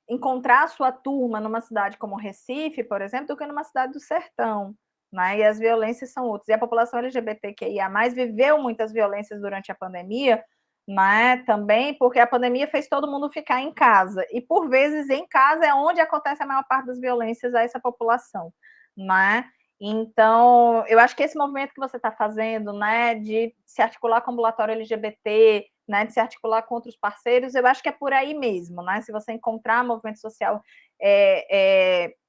B: encontrar a sua turma numa cidade como Recife, por exemplo, do que numa cidade do sertão, né? E as violências são outras. E a população LGBTQIA+, viveu muitas violências durante a pandemia, né? Também porque a pandemia fez todo mundo ficar em casa. E, por vezes, em casa é onde acontece a maior parte das violências a essa população, né? Então, eu acho que esse movimento que você está fazendo, né, de se articular com o ambulatório LGBT, né, de se articular com outros parceiros, eu acho que é por aí mesmo, né? Se você encontrar movimento social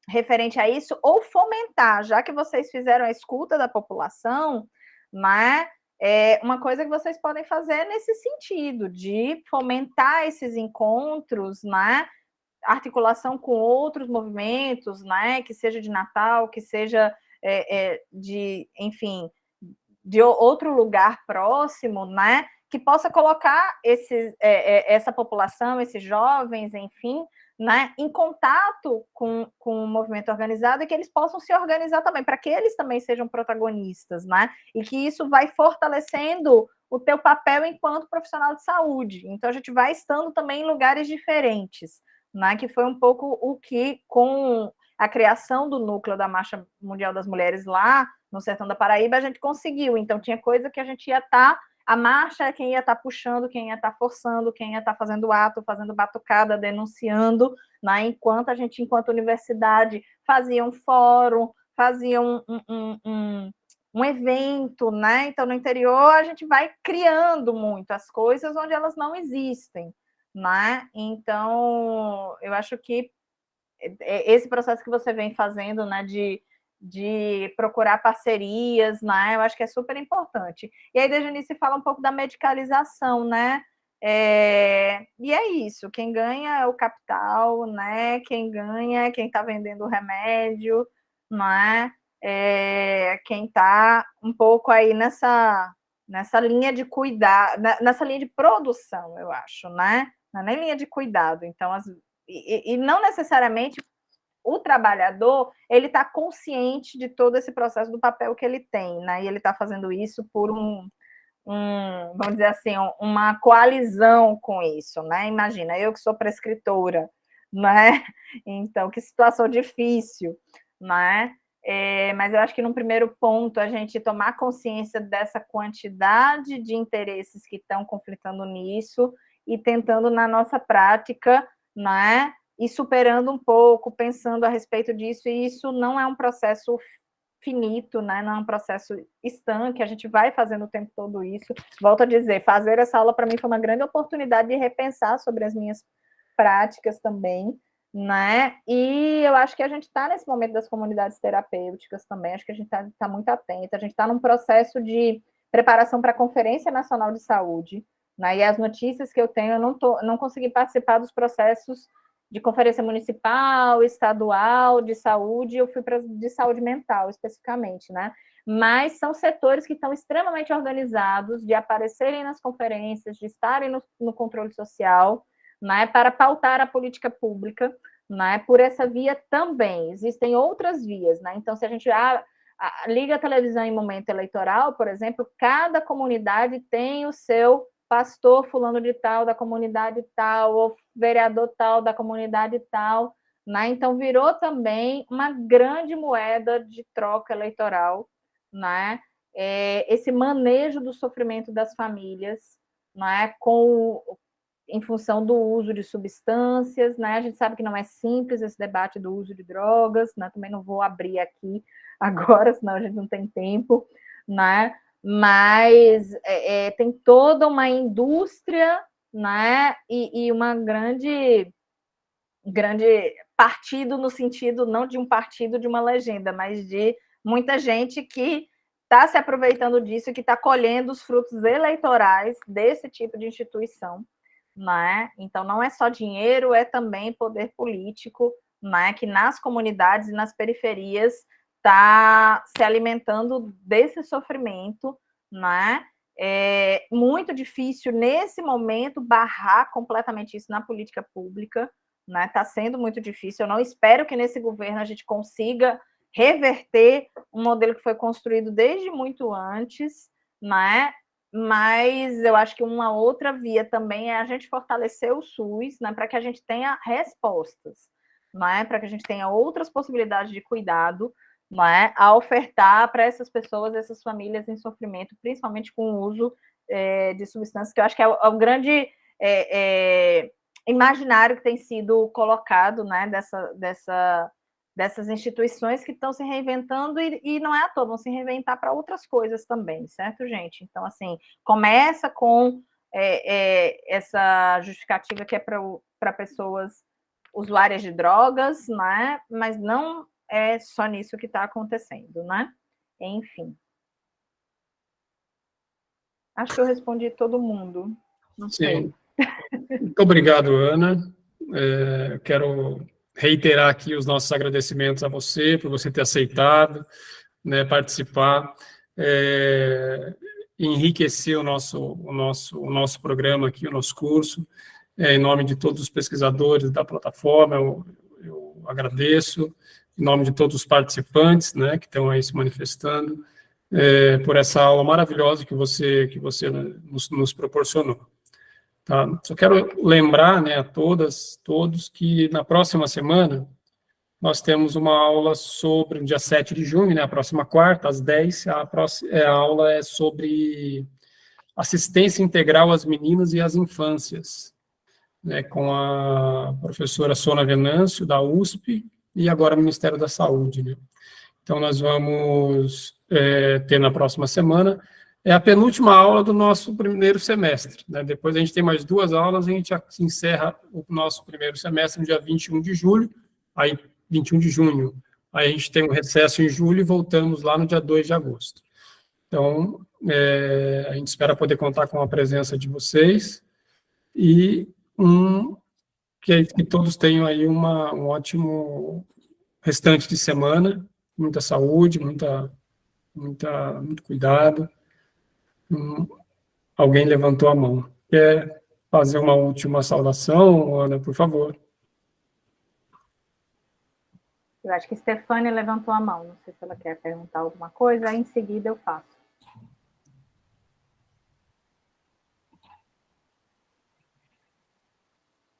B: referente a isso, ou fomentar, já que vocês fizeram a escuta da população, né? Uma coisa que vocês podem fazer nesse sentido, de fomentar esses encontros, né? Articulação com outros movimentos, né? Que seja de Natal, que seja enfim, de outro lugar próximo, né? Que possa colocar essa população, esses jovens, enfim, né, em contato com o movimento organizado e que eles possam se organizar também, para que eles também sejam protagonistas, né? E que isso vai fortalecendo o teu papel enquanto profissional de saúde. Então, a gente vai estando também em lugares diferentes, né? Que foi um pouco o que, com a criação do núcleo da Marcha Mundial das Mulheres lá no sertão da Paraíba, a gente conseguiu. Então, tinha coisa que a gente ia estar... A marcha é quem ia estar puxando, quem ia estar forçando, quem ia estar fazendo ato, fazendo batucada, denunciando, né? Enquanto a gente, enquanto universidade, fazia um fórum, fazia um evento, né? Então, no interior, a gente vai criando muito as coisas onde elas não existem, né? Então, eu acho que esse processo que você vem fazendo, né, de procurar parcerias, né? Eu acho que é super importante. E aí, Dejanice fala um pouco da medicalização, né? E é isso, quem ganha é o capital, né? Quem ganha é quem está vendendo o remédio, né? Quem está um pouco aí nessa linha de cuidar, nessa linha de produção, eu acho, né? Não é nem linha de cuidado. Então, e não necessariamente o trabalhador, ele está consciente de todo esse processo do papel que ele tem, né? E ele está fazendo isso por vamos dizer assim, uma coalizão com isso, né? Imagina, eu que sou prescritora, né? Então, que situação difícil, né? Mas eu acho que num primeiro ponto a gente tomar consciência dessa quantidade de interesses que estão conflitando nisso e tentando na nossa prática, né? E superando um pouco, pensando a respeito disso, e isso não é um processo finito, né? Não é um processo estanque, a gente vai fazendo o tempo todo isso. Volto a dizer, fazer essa aula para mim foi uma grande oportunidade de repensar sobre as minhas práticas também, né? E eu acho que a gente está nesse momento das comunidades terapêuticas também, acho que a gente está muito atenta, a gente está num processo de preparação para a Conferência Nacional de Saúde, né? E as notícias que eu tenho, eu não consegui participar dos processos de conferência municipal, estadual, de saúde, eu fui para de saúde mental, especificamente, né? Mas são setores que estão extremamente organizados, de aparecerem nas conferências, de estarem no controle social, né, para pautar a política pública, né, por essa via também. Existem outras vias, né? Então, se a gente liga a televisão em momento eleitoral, por exemplo, cada comunidade tem o seu pastor fulano de tal, da comunidade tal, ou vereador tal, da comunidade tal, né? Então, virou também uma grande moeda de troca eleitoral, né? Esse manejo do sofrimento das famílias, né? Em função do uso de substâncias, né? A gente sabe que não é simples esse debate do uso de drogas, né? Também não vou abrir aqui agora, senão a gente não tem tempo, né? Mas tem toda uma indústria, né? E uma grande partido no sentido não de um partido, de uma legenda, mas de muita gente que está se aproveitando disso, que está colhendo os frutos eleitorais desse tipo de instituição, né? Então não é só dinheiro, é também poder político, né? Que nas comunidades e nas periferias está se alimentando desse sofrimento, né? É muito difícil, nesse momento, barrar completamente isso na política pública, né? Está sendo muito difícil. Eu não espero que nesse governo a gente consiga reverter um modelo que foi construído desde muito antes, né? Mas eu acho que uma outra via também é a gente fortalecer o SUS, né? Para que a gente tenha respostas, né? Para que a gente tenha outras possibilidades de cuidado, né, a ofertar para essas pessoas, essas famílias em sofrimento, principalmente com o uso de substâncias, que eu acho que é o grande imaginário que tem sido colocado, né, dessas instituições que estão se reinventando e não é à toa, vão se reinventar para outras coisas também, certo, gente? Então, assim, começa com essa justificativa que é para pessoas usuárias de drogas, né? Mas não é só nisso que está acontecendo, né? Enfim. Acho que eu respondi todo mundo. Não sei.
A: Sim. Muito obrigado, Ana. Quero reiterar aqui os nossos agradecimentos a você, por você ter aceitado, né, participar, enriquecer o nosso programa aqui, o nosso curso. Em nome de todos os pesquisadores da plataforma, eu agradeço, em nome de todos os participantes, né, que estão aí se manifestando, por essa aula maravilhosa que você nos proporcionou. Tá? Só quero lembrar, né, a todos, que na próxima semana nós temos uma aula sobre, no dia 7 de junho, né, a próxima quarta, às 10, a aula é sobre assistência integral às meninas e às infâncias, né, com a professora Sona Venâncio, da USP, e agora Ministério da Saúde. Né? Então, nós vamos ter na próxima semana, a penúltima aula do nosso primeiro semestre. Né? Depois a gente tem mais 2 aulas, a gente encerra o nosso primeiro semestre no dia 21 de julho, aí 21 de junho. Aí a gente tem um recesso em julho e voltamos lá no dia 2 de agosto. Então, a gente espera poder contar com a presença de vocês e que todos tenham aí um ótimo restante de semana, muita saúde, muito cuidado. Alguém levantou a mão. Quer fazer uma última saudação, Ana, por favor?
B: Eu acho que Stefânia levantou a mão. Não sei se ela quer perguntar alguma coisa. Aí, em seguida, eu faço.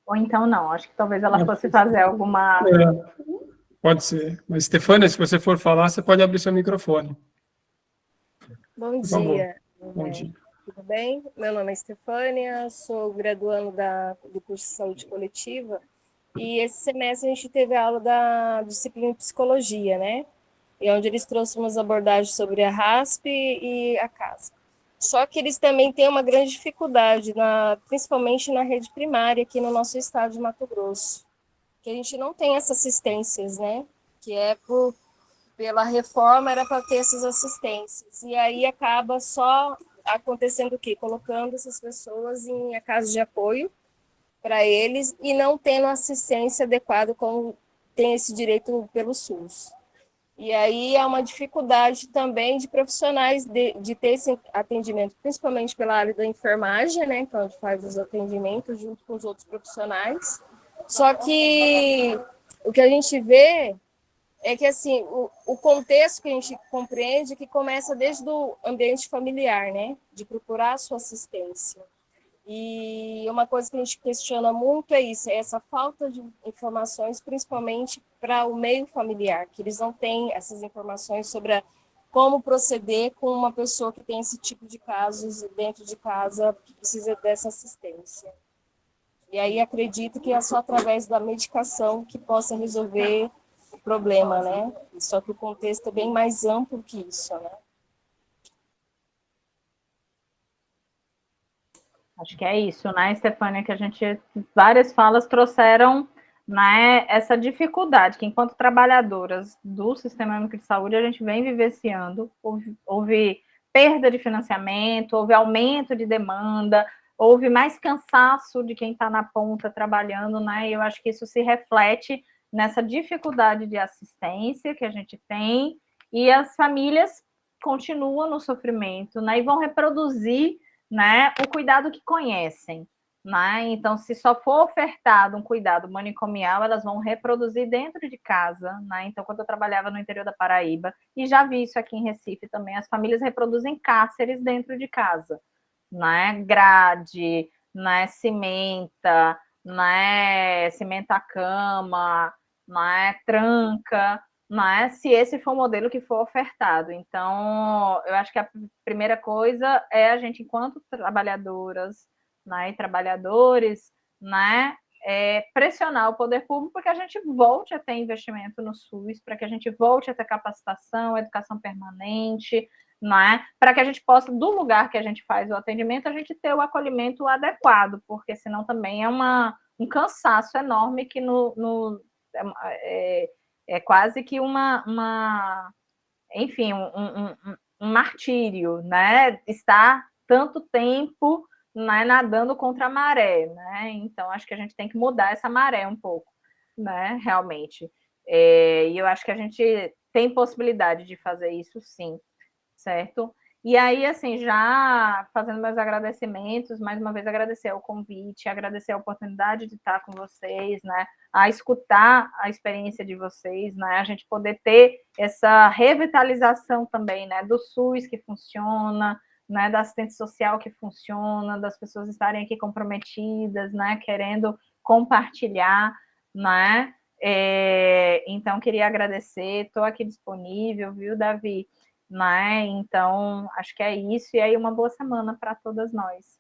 B: Ou então não. Acho que talvez ela fosse fazer alguma...
A: Pode ser. Mas, Stefânia, se você for falar, você pode abrir seu microfone.
H: Bom dia.
A: Bom dia.
H: Tudo bem? Meu nome é Stefânia, sou graduando do curso de Saúde Coletiva, e esse semestre a gente teve a aula da disciplina de Psicologia, né? E onde eles trouxeram umas abordagens sobre a RASP e a CASP. Só que eles também têm uma grande dificuldade, principalmente na rede primária, aqui no nosso estado de Mato Grosso, que a gente não tem essas assistências, né? Que pela reforma era para ter essas assistências. E aí acaba só acontecendo o quê? Colocando essas pessoas em casa de apoio para eles e não tendo assistência adequada como tem esse direito pelo SUS. E aí há uma dificuldade também de profissionais de ter esse atendimento, principalmente pela área da enfermagem, né, que é onde faz os atendimentos junto com os outros profissionais. Só que o que a gente vê é que, assim, o contexto que a gente compreende é que começa desde o ambiente familiar, né? De procurar a sua assistência. E uma coisa que a gente questiona muito é isso, é essa falta de informações, principalmente para o meio familiar, que eles não têm essas informações sobre como proceder com uma pessoa que tem esse tipo de casos dentro de casa, que precisa dessa assistência. E aí acredito que é só através da medicação que possa resolver o problema, né? Só que o contexto é bem mais amplo que isso, né?
B: Acho que é isso, né, Stefânia, que várias falas trouxeram, né, essa dificuldade, que enquanto trabalhadoras do Sistema Único de Saúde, a gente vem vivenciando, houve perda de financiamento, houve aumento de demanda, houve mais cansaço de quem está na ponta trabalhando, né, e eu acho que isso se reflete nessa dificuldade de assistência que a gente tem, e as famílias continuam no sofrimento, né, e vão reproduzir, né, o cuidado que conhecem, né? Então, se só for ofertado um cuidado manicomial, elas vão reproduzir dentro de casa, né? Então, quando eu trabalhava no interior da Paraíba, e já vi isso aqui em Recife também, as famílias reproduzem cárceres dentro de casa, né? Grade, né? Cimenta a cama, né? Tranca, né, se esse for o modelo que for ofertado. Então, eu acho que a primeira coisa é a gente, enquanto trabalhadoras, né, e trabalhadores, né, pressionar o poder público para que a gente volte a ter investimento no SUS, para que a gente volte a ter capacitação, educação permanente, não é? Para que a gente possa, do lugar que a gente faz o atendimento, a gente ter o acolhimento adequado, porque senão também é um cansaço enorme que é quase que enfim, um martírio, né? Estar tanto tempo, né, nadando contra a maré, né? Então, acho que a gente tem que mudar essa maré um pouco, né? Realmente. E eu acho que a gente tem possibilidade de fazer isso, sim, certo? E aí, assim, já fazendo meus agradecimentos, mais uma vez agradecer o convite, agradecer a oportunidade de estar com vocês, né? A escutar a experiência de vocês, né? A gente poder ter essa revitalização também, né? Do SUS que funciona, né? Da assistência social que funciona, das pessoas estarem aqui comprometidas, né? Querendo compartilhar, né? Então, queria agradecer, estou aqui disponível, viu, Davi? Né? Então, acho que é isso, e aí uma boa semana para todas nós.